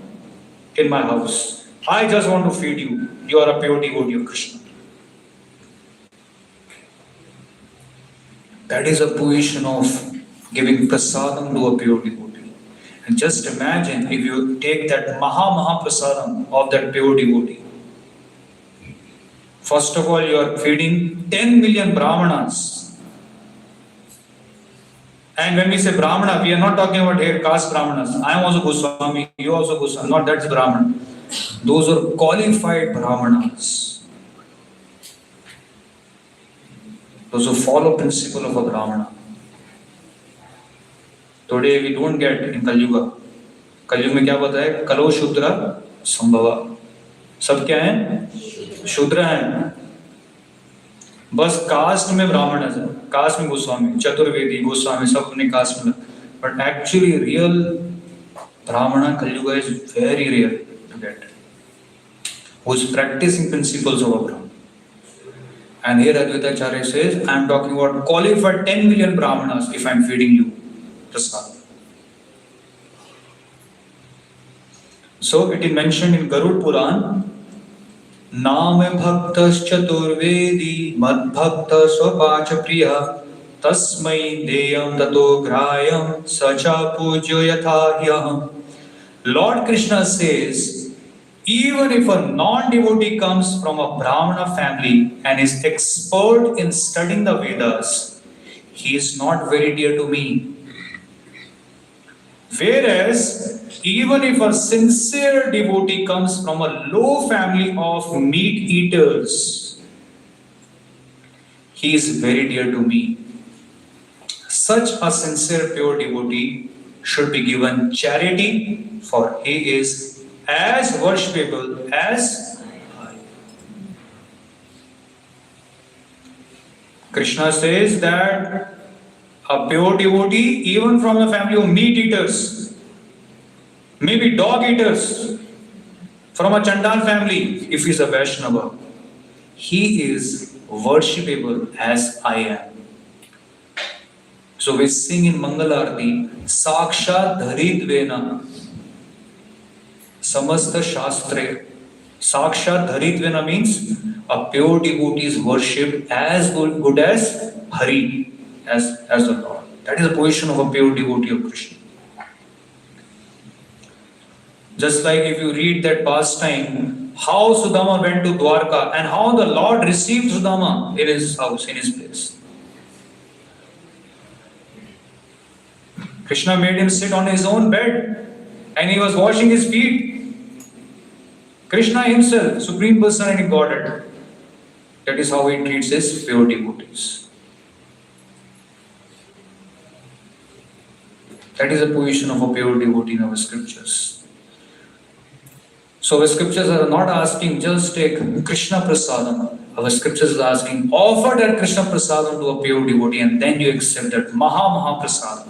in my house. I just want to feed you. You are a pure devotee of Krishna. That is a position of giving prasadam to a pure devotee. And just imagine if you take that Maha Prasadam of that pure devotee. First of all, you are feeding 10 million Brahmanas. And when we say Brahmana, we are not talking about here caste Brahmanas. I am also Goswami, you also Goswami. Not that's Brahman. Those are qualified Brahmanas. Those who follow principle of a Brahmana. Today we don't get in Kali Yuga. Kali Yuga में क्या होता है? कलो शूद्र संभवा. सब क्या हैं? शूद्र हैं. बस कास्ट में ब्राह्मण है, कास्ट में गोस्वामी, चतुर्वेदी, गोस्वामी सब अपने कास्ट में. But actually real Brahmana Kali Yuga is very rare to get. Who is practicing principles of a Brahmana. And here Advaita-Acharya says, I am talking about qualified 10 million Brahmanas if I am feeding you prasad. So it is mentioned in Garud Puran, Naam bhaktas chaturvedi mad bhakta swapacha priya tasmai deyam tato grayam sacha pujo yathahyam. Lord Krishna says, even if a non-devotee comes from a Brahmana family and is expert in studying the Vedas, he is not very dear to me. Whereas, even if a sincere devotee comes from a low family of meat eaters, he is very dear to me. Such a sincere, pure devotee should be given charity, for he is as worshipable as I. Krishna says that a pure devotee, even from the family of meat eaters, maybe dog eaters, from a Chandal family, if he is a Vaishnava, he is worshipable as I am. So we sing in Mangal Arati, Sakshat Dharidvena, Samasta Shastre. Sakshat Dharidvena means a pure devotee is worshipped as good as Hari, as the Lord. That is the position of a pure devotee of Krishna. Just like if you read that pastime, how Sudama went to Dwarka and how the Lord received Sudama in his house, in his place. Krishna made him sit on his own bed and he was washing his feet. Krishna himself, Supreme Personality Godhead. That is how he treats his pure devotees. That is the position of a pure devotee in our scriptures. So our scriptures are not asking just take Krishna Prasadam. Our scriptures are asking offer that Krishna Prasadam to a pure devotee and then you accept that Maha Prasadam.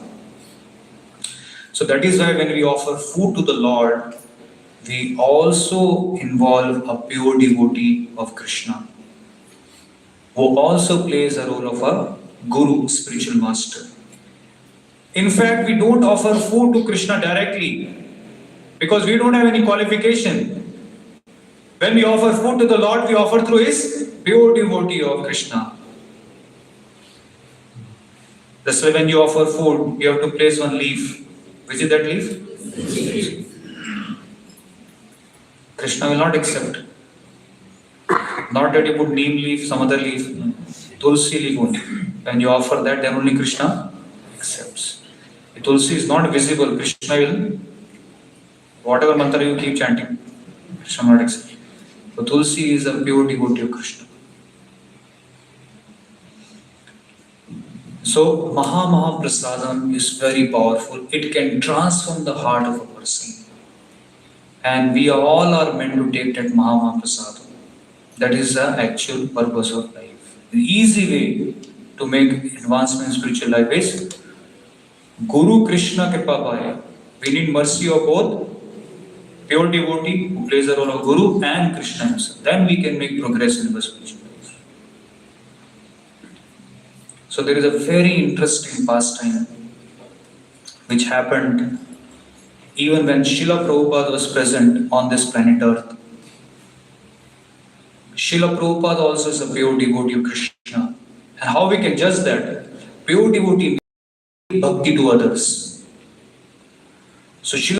So that is why when we offer food to the Lord, we also involve a pure devotee of Krishna, who also plays a role of a guru, spiritual master. In fact, we don't offer food to Krishna directly because we don't have any qualification. When we offer food to the Lord, we offer through his pure devotee of Krishna. That's why when you offer food, you have to place one leaf. Which is that leaf? Krishna will not accept. Not that you put neem leaf, some other leaf, tulsi leaf only. When you offer that, then only Krishna accepts. The tulsi is not visible. Krishna will, whatever mantra you keep chanting, Krishna will not accept. So tulsi is a pure devotee of Krishna. So Maha Prasadam is very powerful. It can transform the heart of a person. And we all are meant to take that Maha Prasadam. That is the actual purpose of life. The easy way to make advancement in spiritual life is Guru Krishna Kripa Bhaya. We need mercy of both pure devotee who plays the role of Guru and Krishna himself. Then we can make progress in the spiritual life. So there is a very interesting pastime which happened even when Srila Prabhupada was present on this planet Earth. Srila Prabhupada also is a pure devotee of Krishna. And how we can judge that? Pure devotee means bhakti to others. So Srila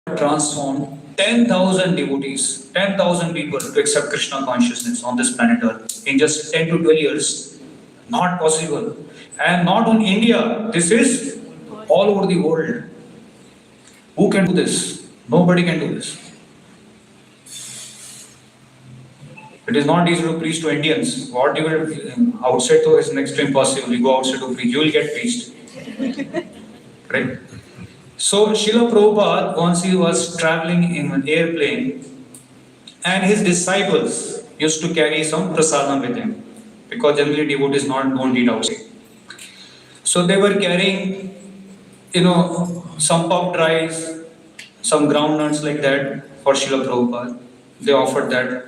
Prabhupada transformed 10,000 devotees, 10,000 people to accept Krishna consciousness on this planet Earth in just 10 to 12 years. Not possible. And not on India. This is all over the world. Who can do this? Nobody can do this. It is not easy to preach to Indians. What you will outside to is next to impossible. You go outside to preach, you will get preached. Right? So Srila Prabhupada, once he was traveling in an airplane, and his disciples used to carry some prasadam with him. Because generally devotees don't eat outside. So they were carrying, some puffed rice, some groundnuts like that for Srila Prabhupada. They offered that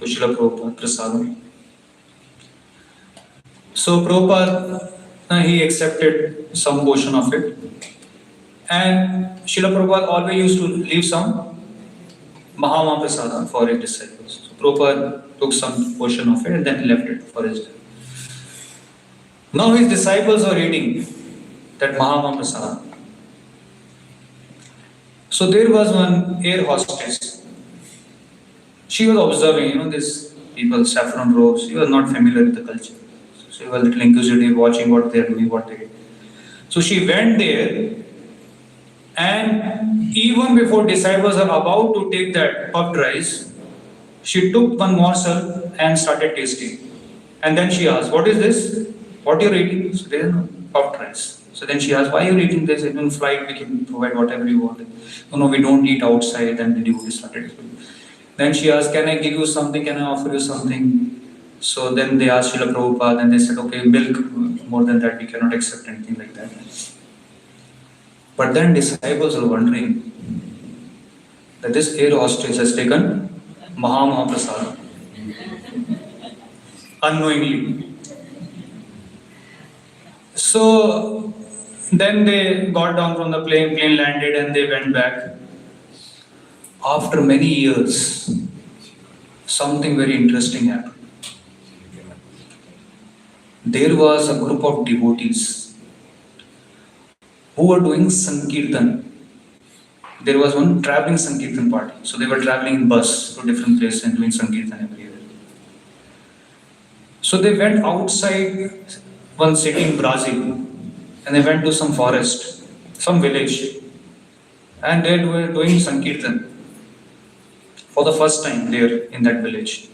to Srila Prabhupada, prasadam. So Prabhupada, he accepted some portion of it. And Srila Prabhupada always used to leave some Maha Prasadam for his disciples. So Prabhupada took some portion of it and then left it for his disciples. Now his disciples are eating that Maha Prasadam. So there was one air hostess. She was observing, these people, saffron robes. She was not familiar with the culture. So she was a little inquisitive, watching what they are doing, what they do. So she went there And even before disciples are about to take that puffed rice, she took one morsel and started tasting. And then she asked, "What is this? What you're eating?" So they know, puffed rice. So then she asked, "Why are you eating this? In flight we can provide whatever you want." No, we don't eat outside. And the devotee started. Then she asked, "Can I give you something? Can I offer you something?" So then they asked Srila Prabhupada and they said, "Okay, milk, more than that we cannot accept anything like that." But then disciples are wondering that this air hostess has taken Mahaprasad unknowingly. So then they got down from the plane landed and they went back. After many years, something very interesting happened. There was a group of devotees who were doing Sankirtan. There was one traveling Sankirtan party. So they were traveling in bus to different places and doing Sankirtan every year. So they went outside one city in Brazil and they went to some forest, some village, and they were doing Sankirtan for the first time there in that village.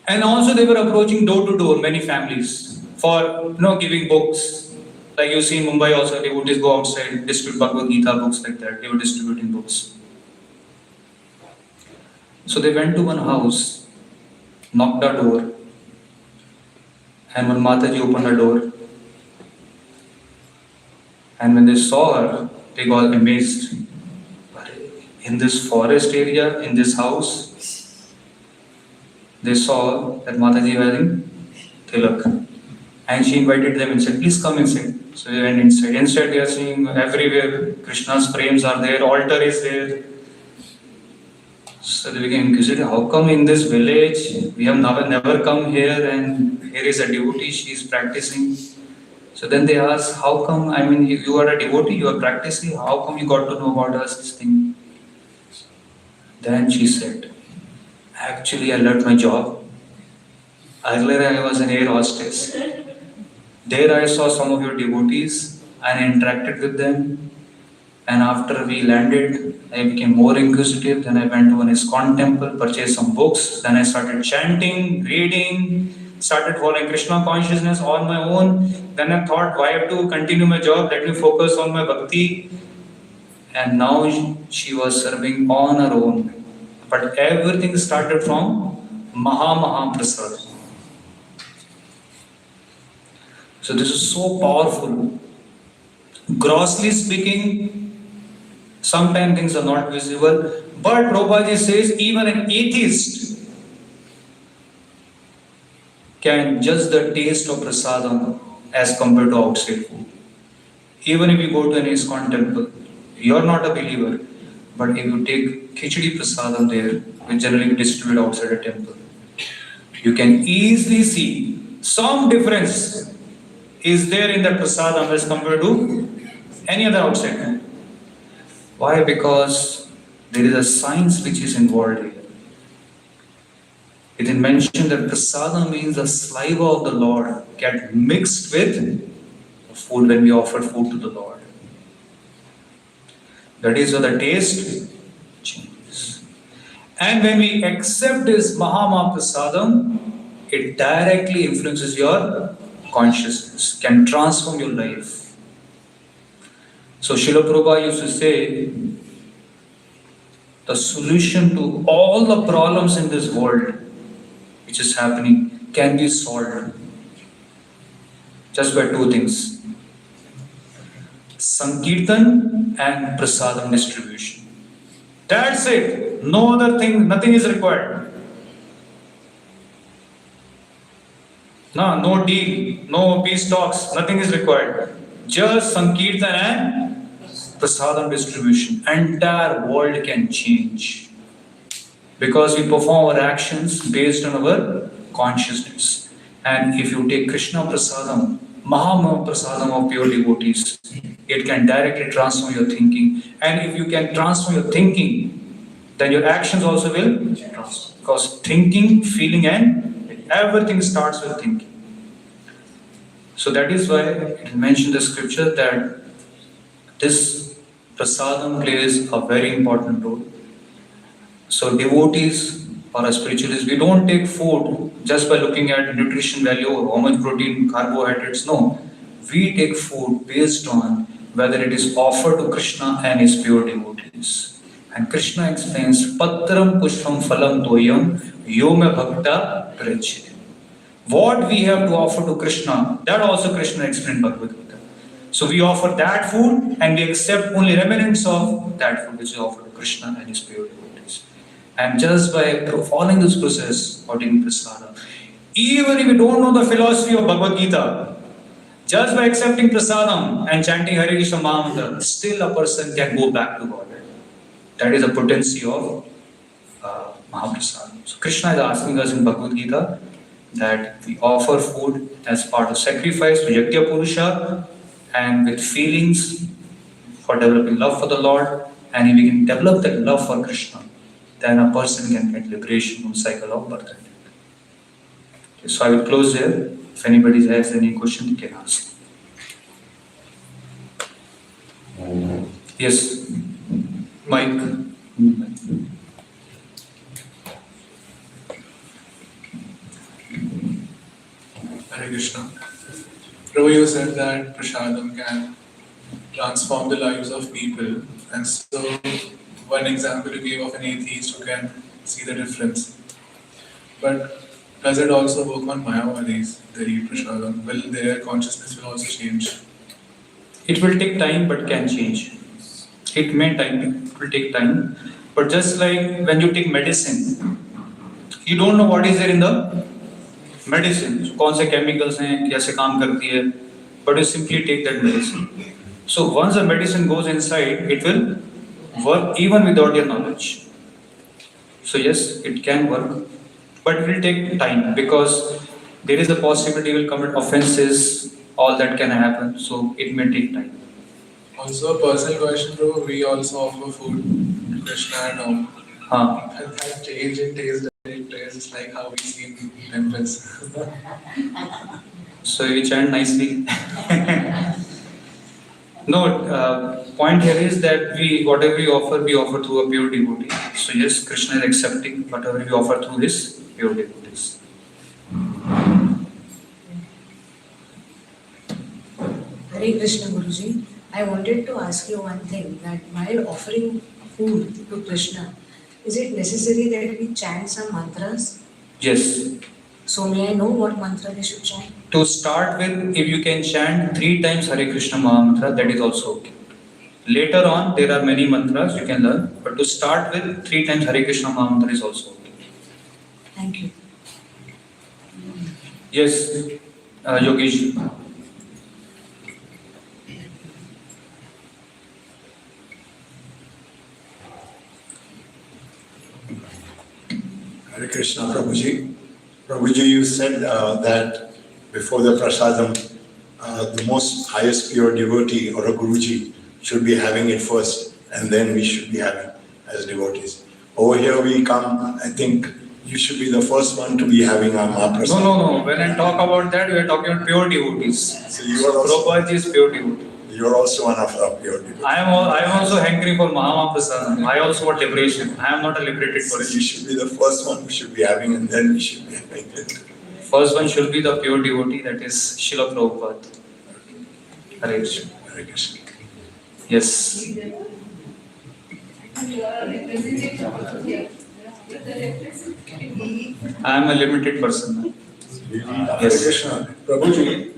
And also they were approaching door to door many families for giving books. Like you see in Mumbai also, they would just go outside, distribute Bhagavad Gita books like that. They were distributing books. So they went to one house, knocked the door, and when Mataji opened the door, and when they saw her, they got amazed. In this forest area, in this house, they saw that Mataji was wearing tilak. And she invited them and said, "Please come inside." So they went inside. Inside they are seeing everywhere Krishna's frames are there, altar is there. So they became inquisitive. How come in this village we have never come here and here is a devotee, she is practicing. So then they asked, "How come, you are a devotee, you are practicing, how come you got to know about us, this thing?" Then she said, "Actually I left my job. Earlier I was an air hostess. There I saw some of your devotees and I interacted with them. And after we landed, I became more inquisitive. Then I went to an ISKCON temple, purchased some books. Then I started chanting, reading, started following Krishna consciousness on my own. Then I thought, why have to continue my job? Let me focus on my bhakti." And now she was serving on her own. But everything started from Mahaprasad. So this is so powerful. Grossly speaking, sometimes things are not visible. But Prabhupada says even an atheist can judge the taste of prasadam as compared to outside food. Even if you go to an ISKCON temple, you are not a believer. But if you take khichdi prasadam there, which generally we distribute outside a temple, you can easily see some difference is there in the prasadam as compared to any other outside temple. Why? Because there is a science which is involved here. It is mentioned that prasadam means the saliva of the Lord get mixed with food when we offer food to the Lord. That is why the taste changes. And when we accept this Mahaprasadam, it directly influences your consciousness, can transform your life. So Srila Prabhupada used to say, the solution to all the problems in this world which is happening can be solved just by two things: Sankirtan and Prasadam distribution. That's it. No other thing, nothing is required. No deal, no peace talks, nothing is required. Just Sankirtan and Prasadam distribution. Entire world can change. Because we perform our actions based on our consciousness. And if you take Krishna Prasadam, Mahaprasadam of pure devotees, it can directly transform your thinking. And if you can transform your thinking, then your actions also will transform. Because thinking, feeling, and everything starts with thinking. So that is why it mentioned in the scripture that this prasadam plays a very important role. So devotees or spiritualists, we don't take food just by looking at nutrition value or how much protein, carbohydrates. No, we take food based on whether it is offered to Krishna and his pure devotees. And Krishna explains, Patram Pushpam Phalam Toyam Yome Bhakta Prachya. What we have to offer to Krishna, that also Krishna explained Bhagavad Gita. So we offer that food and we accept only remnants of that food which is offered to Krishna and his pure devotees. And just by following this process or taking prasadam, even if you don't know the philosophy of Bhagavad Gita, just by accepting prasadam and chanting Hare Krishna Mahamantra, still a person can go back to God. That is the potency of Mahaprasadam. So Krishna is asking us in Bhagavad Gita that we offer food as part of sacrifice to Yajna Purusha and with feelings for developing love for the Lord. And if we can develop that love for Krishna, then a person can get liberation from cycle of birth and death. Okay, so I will close there. If anybody has any question, they can ask. Yes, Mike. Hare Krishna. Prabhu, you said that prasadam can transform the lives of people, and so one example you gave of an atheist who can see the difference. But does it also work on Mayavadis, they eat prasadam? Will their consciousness will also change? It will take time, but can change. It will take time. But just like when you take medicine, you don't know what is there in the medicine. कौन से chemicals हैं, कैसे काम करती है, but you simply take that medicine. So once the medicine goes inside, it will work even without your knowledge. So yes, it can work, but it will take time because there is a possibility you will commit offenses, all that can happen. So it may take time. Also, a personal question, Prabhu, we also offer food to Krishna at home. Has that change in taste? It tastes like how we see in temples. So you chant nicely. No, point here is that whatever we offer through a pure devotee. So yes, Krishna is accepting whatever we offer through his pure devotees. Hare Krishna Guruji, I wanted to ask you one thing, that while offering food to Krishna, is it necessary that we chant some mantras? Yes. So may I know what mantra we should chant? To start with, if you can chant 3 times Hare Krishna Mahamantra, that is also okay. Later on, there are many mantras you can learn, but to start with, 3 times Hare Krishna Mahamantra is also okay. Thank you. Yes, Yogesh. Hare Krishna, Prabhuji. Prabhuji, you said that before the prasadam, the most highest pure devotee or a Guruji should be having it first, and then we should be having as devotees. Over here we come, I think you should be the first one to be having our Mahaprasad. No. When I talk about that, we are talking about pure devotees. So you are also, Prabhupada is pure devotee. you are also one of our pure devotees. I am also hankering for Mahaprasadam. I also want liberation. I am not a liberated So person. you should be the first one who should be having, and then we should be having it. First one should be the pure devotee, that is Srila Prabhupada. Hare Krishna. Hare Krishna. Yes. I am a limited person. Hare Yes. Krishna. Prabhuji,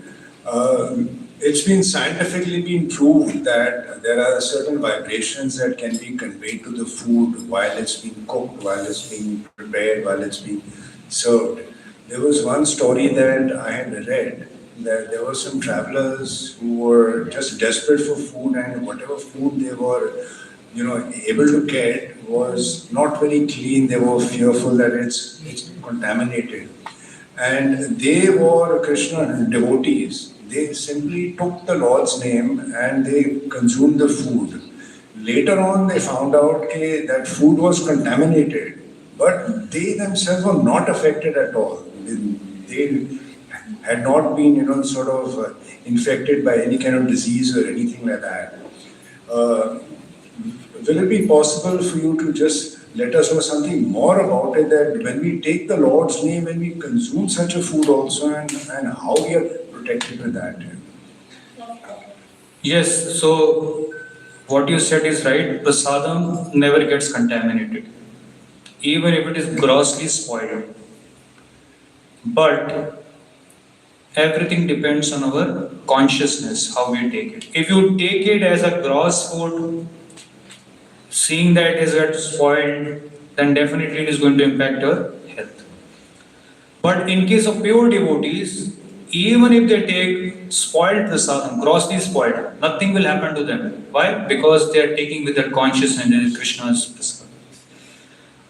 it's been scientifically been proved that there are certain vibrations that can be conveyed to the food while it's being cooked, while it's being prepared, while it's being served. There was one story that I had read that there were some travelers who were just desperate for food, and whatever food they were, able to get was not very clean. They were fearful that it's contaminated. And they were Krishna devotees. They simply took the Lord's name and they consumed the food. Later on, they found out that food was contaminated, but they themselves were not affected at all. They had not been, infected by any kind of disease or anything like that. will it be possible for you to just let us know something more about it, that when we take the Lord's name, when we consume such a food also, and how we are protected with that? Yes, so what you said is right. Prasadam never gets contaminated, even if it is grossly spoiled. But everything depends on our consciousness, how we take it. If you take it as a gross food, seeing that it is got spoiled, then definitely it is going to impact your health. But in case of pure devotees, even if they take spoiled prasadam, grossly spoiled, nothing will happen to them. Why? Because they are taking with their consciousness and Krishna's prasadam.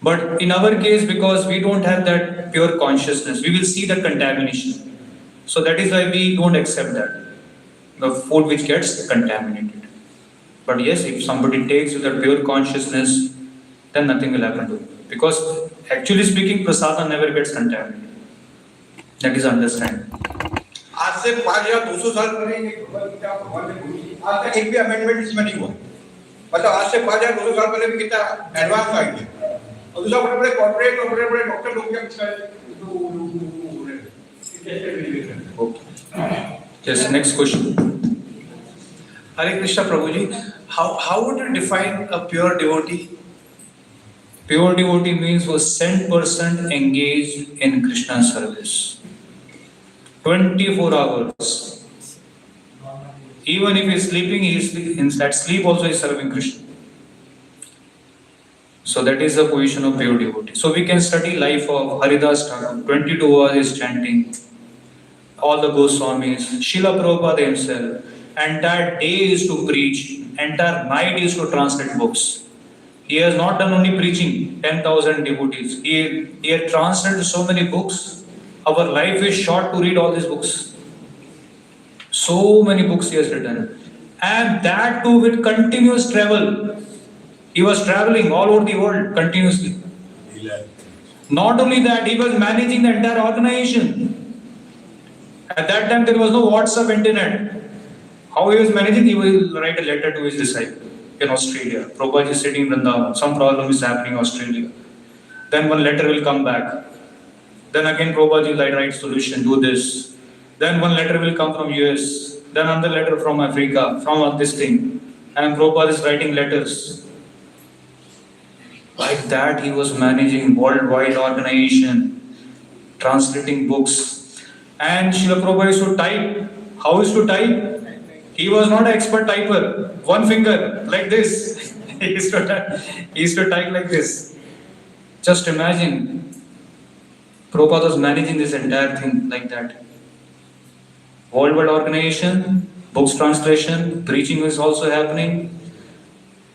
But in our case, because we don't have that pure consciousness, we will see the contamination. So that is why we don't accept that, the food which gets contaminated. But yes, if somebody takes with a pure consciousness, then nothing will happen to him. Because actually speaking, prasadam never gets contaminated. That is understanding. आज से 5,200 साल पहले ये भगवद गीता भगवान ने बोली थी। आज तक एक भी अमेंडमेंट इसमें नहीं हुआ। मतलब आज से 5,200 साल पहले भी कितना एडवांस आ गया। और दूसरा बड़े-बड़े कॉर्पोरेट और बड़े-बड़े डॉक्टर लोग क्या कर रहे हैं? Okay. Yes, next question. Hare Krishna, Prabhuji. How would you define a pure devotee? Pure devotee means was 100% engaged in Krishna service. 24 hours. Even if he is sleeping, in that sleep also he is serving Krishna. So that is the position of pure devotee. So we can study life of Haridas Thakur. 22 hours is chanting. All the Goswamis, Srila Prabhupada himself. Entire day is to preach. Entire night is to translate books. He has not done only preaching, 10,000 devotees. He had translated so many books. Our life is short to read all these books. So many books he has written. And that too with continuous travel. He was traveling all over the world continuously. Not only that, he was managing the entire organization. At that time there was no WhatsApp, internet. How he was managing? He will write a letter to his disciple in Australia. Prabhupada is sitting in Vrindavan. Some problem is happening in Australia. Then one letter will come back. Then again Prabhupada will write solution, do this. Then one letter will come from US. Then another letter from Africa, from this thing. And Prabhupada is writing letters. Like that he was managing worldwide organization, translating books. And Srila Prabhupada used to type. How is to type? He was not an expert typer. One finger, like this. he used to type like this. Just imagine. Prabhupada was managing this entire thing like that. Worldwide organization, books translation, preaching is also happening.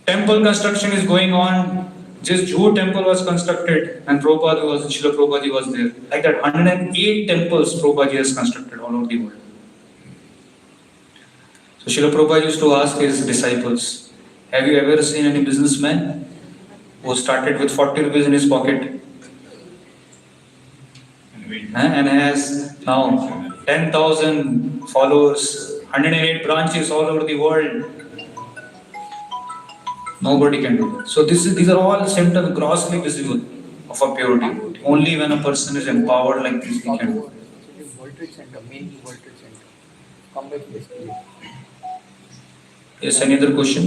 Temple construction is going on. Just Jew temple was constructed and Srila Prabhupada was there. Like that, 108 temples Prabhupada has constructed all over the world. So Srila Prabhupada used to ask his disciples, have you ever seen any businessman who started with 40 rupees in his pocket and has now 10,000 followers, 108 branches all over the world? Nobody can do that. So these are all symptoms grossly visible of a pure devotee. Only when a person is empowered like this, he can do it. Voltage center, main voltage center. Come back this way. Yes, any other question?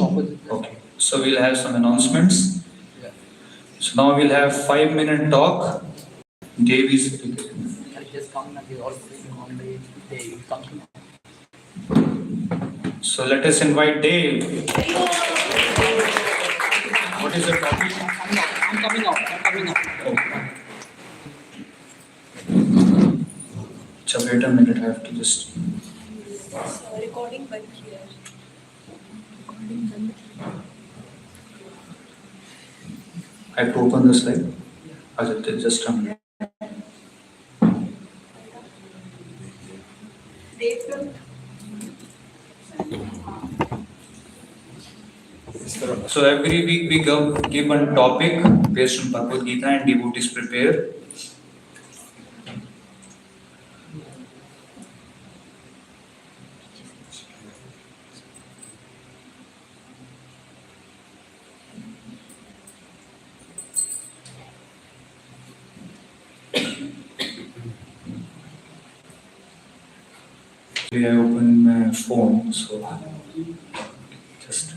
Okay. So we'll have some announcements. So now we'll have 5-minute talk. Devi speaking. Just come and they all sitting on the day. So let us invite Dave. What is the topic? I'm coming out. Okay. So wait a minute, I have to just. Recording but here. I have to open the slide. Just a minute. So every week we give one topic based on Bhagavad Gita and devotees prepare. I open my phone, so just.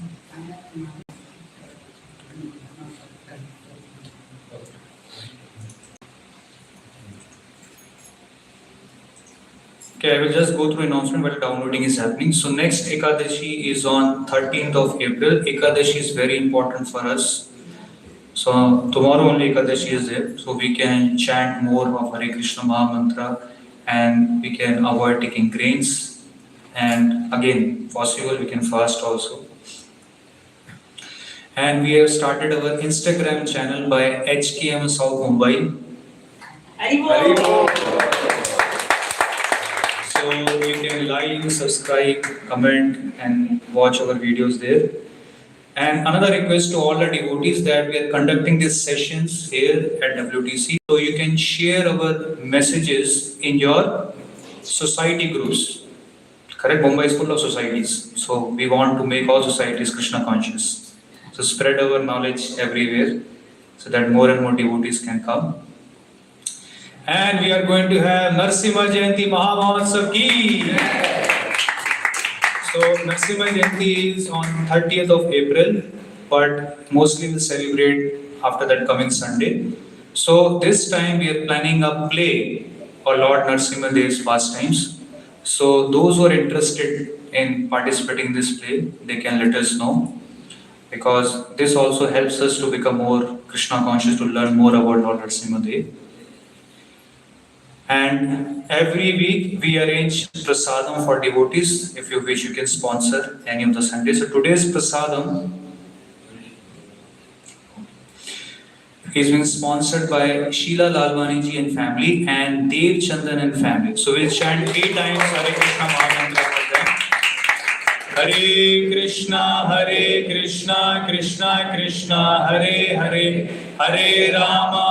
Okay, I will just go through announcement while downloading is happening. So next Ekadashi is on 13th of April. Ekadashi is very important for us. So tomorrow only Ekadashi is there. So we can chant more of Hare Krishna Maha Mantra and we can avoid taking grains. And again, possible we can fast also. And we have started our Instagram channel by HKMSouthMumbai. So you can like, subscribe, comment and watch our videos there. And another request to all the devotees that we are conducting these sessions here at WTC. So you can share our messages in your society groups. Correct? Mumbai is full of societies. So we want to make all societies Krishna conscious. So spread our knowledge everywhere so that more and more devotees can come. And we are going to have Narsimha Jayanti Mahamahotsav ki. So Narsimha Jayanti is on 30th of April, but mostly we'll celebrate after that coming Sunday. So this time we are planning a play for Lord Narsimha Dev's pastimes. So those who are interested in participating in this play, they can let us know. Because this also helps us to become more Krishna conscious, to learn more about Lord Narsimha Dev. And every week we arrange prasadam for devotees. If you wish, you can sponsor any of the Sundays. So today's prasadam is being sponsored by Sheila Lalwani ji and family and Dev Chandan and family. So we'll chant 3 times Hare Krishna Mahamantra for them. Hare Krishna, Krishna Krishna, Hare Hare, Hare Rama,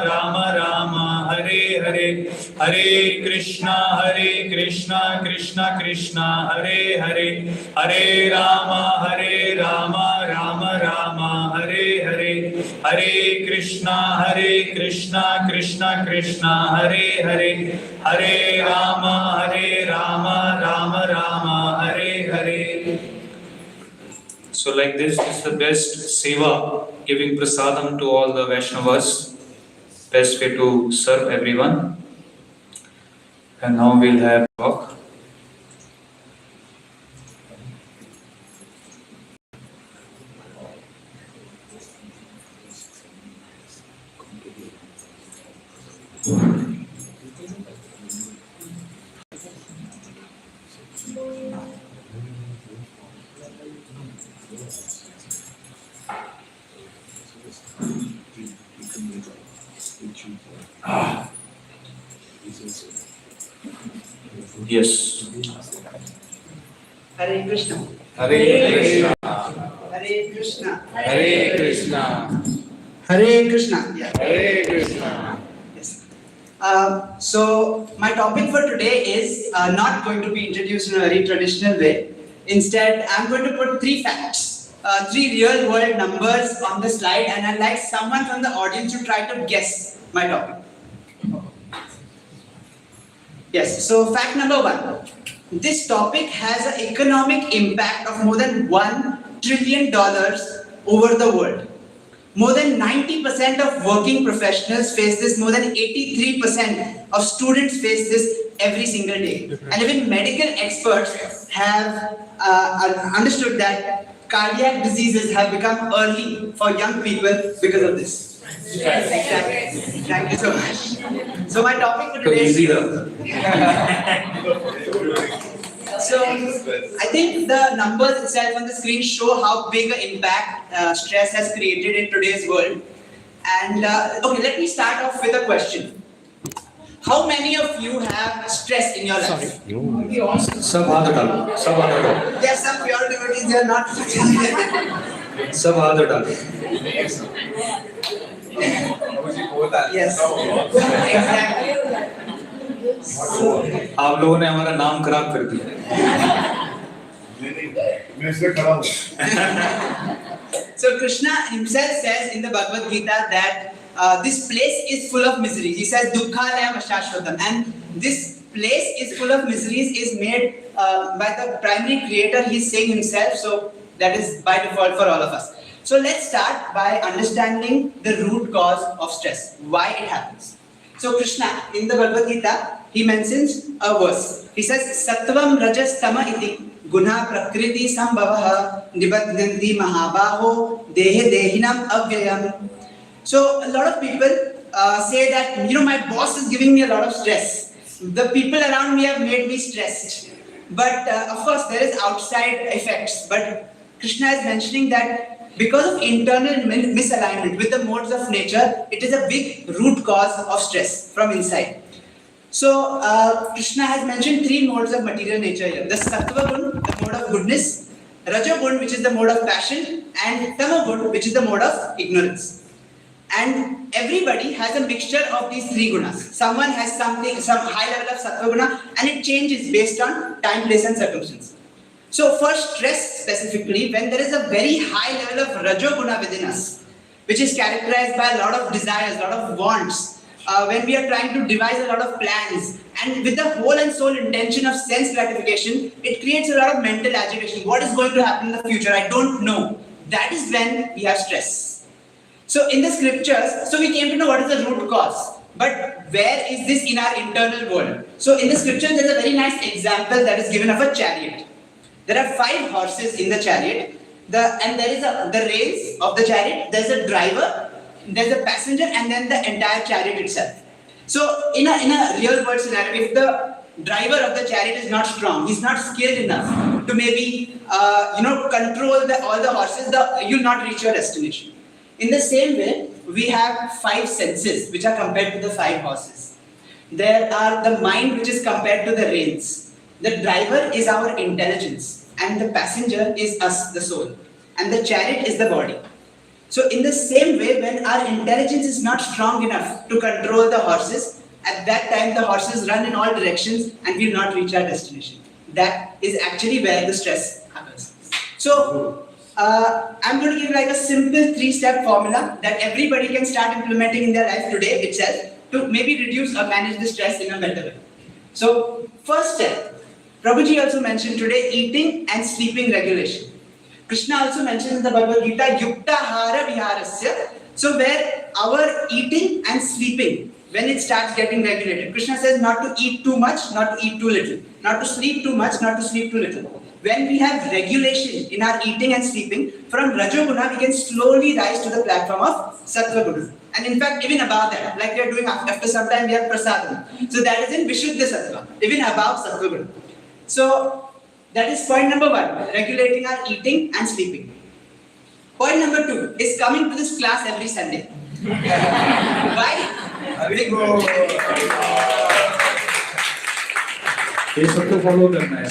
Rama Rama, Hare Hare, Hare Krishna, Krishna Krishna, Hare Hare, Hare Rama, Rama Rama, Hare Hare, Hare Krishna, Krishna Krishna, Hare Hare, Hare Rama, Rama Rama, Hare Hare. So like this is the best seva, giving prasadam to all the Vaishnavas. Best way to serve everyone. And now we'll have talk. Yes. Hare Krishna. Hare Krishna. Hare Krishna. Hare Krishna. Hare Krishna. Yeah. Hare Krishna. Yes. So my topic for today is not going to be introduced in a very traditional way. Instead, I'm going to put 3 facts, 3 real world numbers on the slide, and I'd like someone from the audience to try to guess my topic. Yes, so fact number 1. This topic has an economic impact of more than $1 trillion over the world. More than 90% of working professionals face this, more than 83% of students face this every single day. And even medical experts have understood that cardiac diseases have become early for young people because of this. Yes, exactly. Thank you so much. So my topic for today is... So I think the numbers itself on the screen show how big an impact stress has created in today's world. And okay, let me start off with a question. How many of you have stress in your life? Sab haath dalo. Sab haath dalo. There are some pure devotees, they are not. Sab haath dalo. Yes. Exactly. आप लोगों ने हमारा नाम खराब कर दिया. So Krishna himself says in the Bhagavad Gita that this place is full of miseries. He says dukkhalayam ashashvatam, and this place is full of miseries is made by the primary creator, he's saying himself, so that is by default for all of us. So let's start by understanding the root cause of stress, why it happens. So Krishna, in the Bhagavad Gita, he mentions a verse. He says, Sattvam Rajas Tama iti Guna Prakriti Sambhavaha Nibadhanti Mahabaho Dehe Dehinam Avyayam. So a lot of people say that, my boss is giving me a lot of stress. The people around me have made me stressed. But of course, there is outside effects. But Krishna is mentioning that because of internal misalignment with the modes of nature, it is a big root cause of stress from inside. So Krishna has mentioned 3 modes of material nature here. The Sattva Gun, the mode of goodness, Raja Gun, which is the mode of passion, and Tama Gun, which is the mode of ignorance. And everybody has a mixture of these 3 gunas. Someone has some high level of Sattva Guna, and it changes based on time, place and circumstance. So for stress specifically, when there is a very high level of Raja Guna within us, which is characterized by a lot of desires, a lot of wants, when we are trying to devise a lot of plans, and with the whole and sole intention of sense gratification, it creates a lot of mental agitation. What is going to happen in the future? I don't know. That is when we have stress. So in the scriptures, so we came to know what is the root cause. But where is this in our internal world? So in the scriptures, there is a very nice example that is given of a chariot. There are 5 horses in the chariot, and there is the reins of the chariot, there is a driver, there's a passenger, and then the entire chariot itself. So in a real world scenario, if the driver of the chariot is not strong, he's not skilled enough to maybe control all the horses, you'll not reach your destination. In the same way, we have 5 senses which are compared to the 5 horses. There are the mind which is compared to the reins. The driver is our intelligence, and the passenger is us, the soul, and the chariot is the body. So in the same way, when our intelligence is not strong enough to control the horses, at that time the horses run in all directions and we will not reach our destination. That is actually where the stress happens. So I'm going to give like a simple 3-step formula that everybody can start implementing in their life today itself to maybe reduce or manage the stress in a better way. So first step, Prabhuji also mentioned today, eating and sleeping regulation. Krishna also mentions in the Bhagavad Gita, Yukta Hara Viharasya. So where our eating and sleeping, when it starts getting regulated, Krishna says not to eat too much, not to eat too little, not to sleep too much, not to sleep too little. When we have regulation in our eating and sleeping, from Rajoguna we can slowly rise to the platform of Sattva Guna. And in fact, even above that, like we are doing after some time, we have Prasadam. So that is in Vishuddha Sattva, even above Sattva Guna. So that is point number 1, regulating our eating and sleeping. Point number 2 is coming to this class every Sunday. Why? ये सबको follow करना है.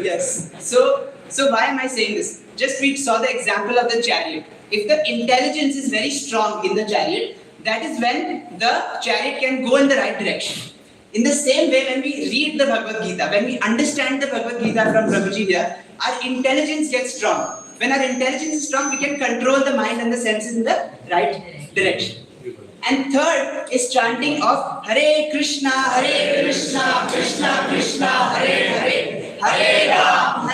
Yes. So why am I saying this? Just we saw the example of the chariot. If the intelligence is very strong in the chariot, that is when the chariot can go in the right direction. In the same way, when we read the Bhagavad Gita, when we understand the Bhagavad Gita from Prabhuji here, our intelligence gets strong. When our intelligence is strong, we can control the mind and the senses in the right direction. And third is chanting of Hare Krishna, Krishna Krishna, Hare Hare, Hare Ram,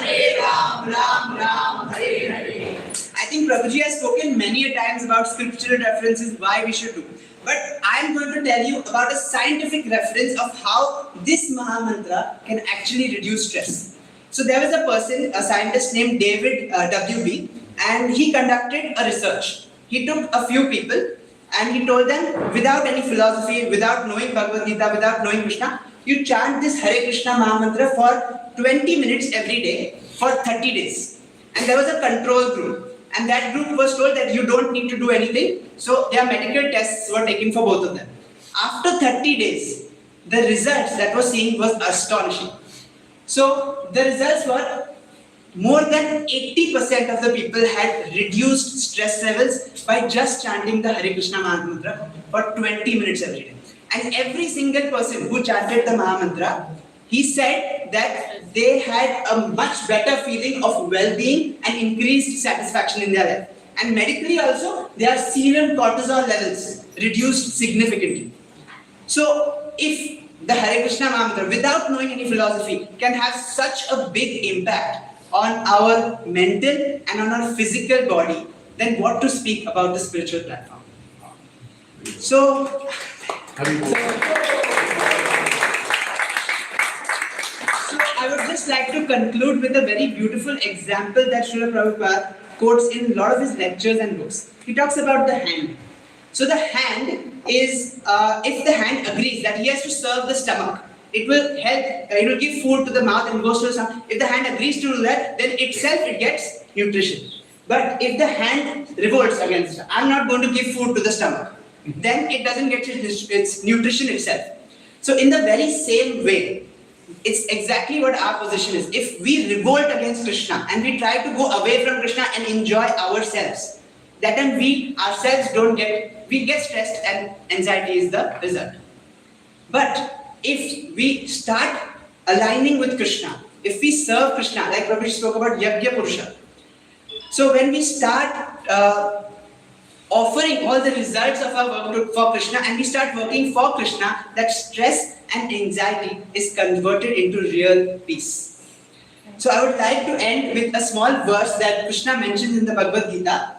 Ram, Hare Hare. I think Prabhuji has spoken many a times about scriptural references, why we should do. But I am going to tell you about a scientific reference of how this Mahamantra can actually reduce stress. So there was a person, a scientist named David W.B., and he conducted a research. He took a few people and he told them, without any philosophy, without knowing Bhagavad Gita, without knowing Krishna, you chant this Hare Krishna Mahamantra for 20 minutes every day for 30 days. And there was a control group. And that group was told that you don't need to do anything. So their medical tests were taken for both of them. After 30 days, the results that was seen was astonishing. So the results were more than 80% of the people had reduced stress levels by just chanting the Hare Krishna Mahamantra for 20 minutes every day. And every single person who chanted the Mahamantra, he said that they had a much better feeling of well-being and increased satisfaction in their life. And medically also, their serum cortisol levels reduced significantly. So if the Hare Krishna mantra, without knowing any philosophy, can have such a big impact on our mental and on our physical body, then what to speak about the spiritual platform? So I would just like to conclude with a very beautiful example that Srila Prabhupada quotes in a lot of his lectures and books. He talks about the hand. So the hand is, if the hand agrees that he has to serve the stomach, it will help, it will give food to the mouth and goes to the stomach. If the hand agrees to do that, then itself it gets nutrition. But if the hand revolts against, I'm not going to give food to the stomach, then it doesn't get its nutrition itself. So in the very same way, it's exactly what our position is. If we revolt against Krishna and we try to go away from Krishna and enjoy ourselves, that time we ourselves we get stressed and anxiety is the result. But if we start aligning with Krishna, if we serve Krishna, like Prabhu spoke about Yajna Purusha. So when we start offering all the results of our work for Krishna and we start working for Krishna, that stress and anxiety is converted into real peace. So I would like to end with a small verse that Krishna mentions in the Bhagavad Gita.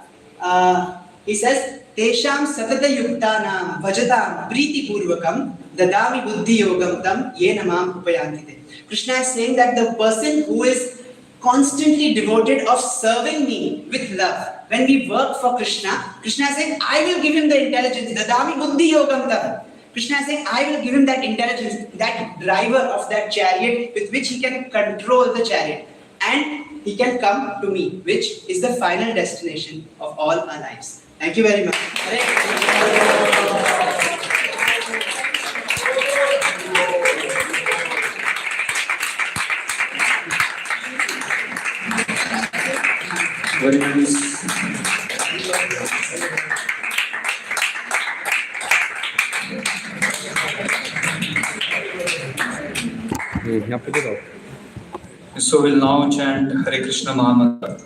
He says, Tesham satata yuktanam vajatam priti purvakam dadami buddhi yogam tam ye namam upayantite. Krishna is saying that the person who is constantly devoted of serving me with love, when we work for Krishna, Krishna is saying, I will give him the intelligence. Dadami buddhi yogam tam. Krishna is saying, I will give him that intelligence, that driver of that chariot with which he can control the chariot. And he can come to me, which is the final destination of all our lives. Thank you very much. Very nice. So we'll now chant Hare Krishna Mahamantra.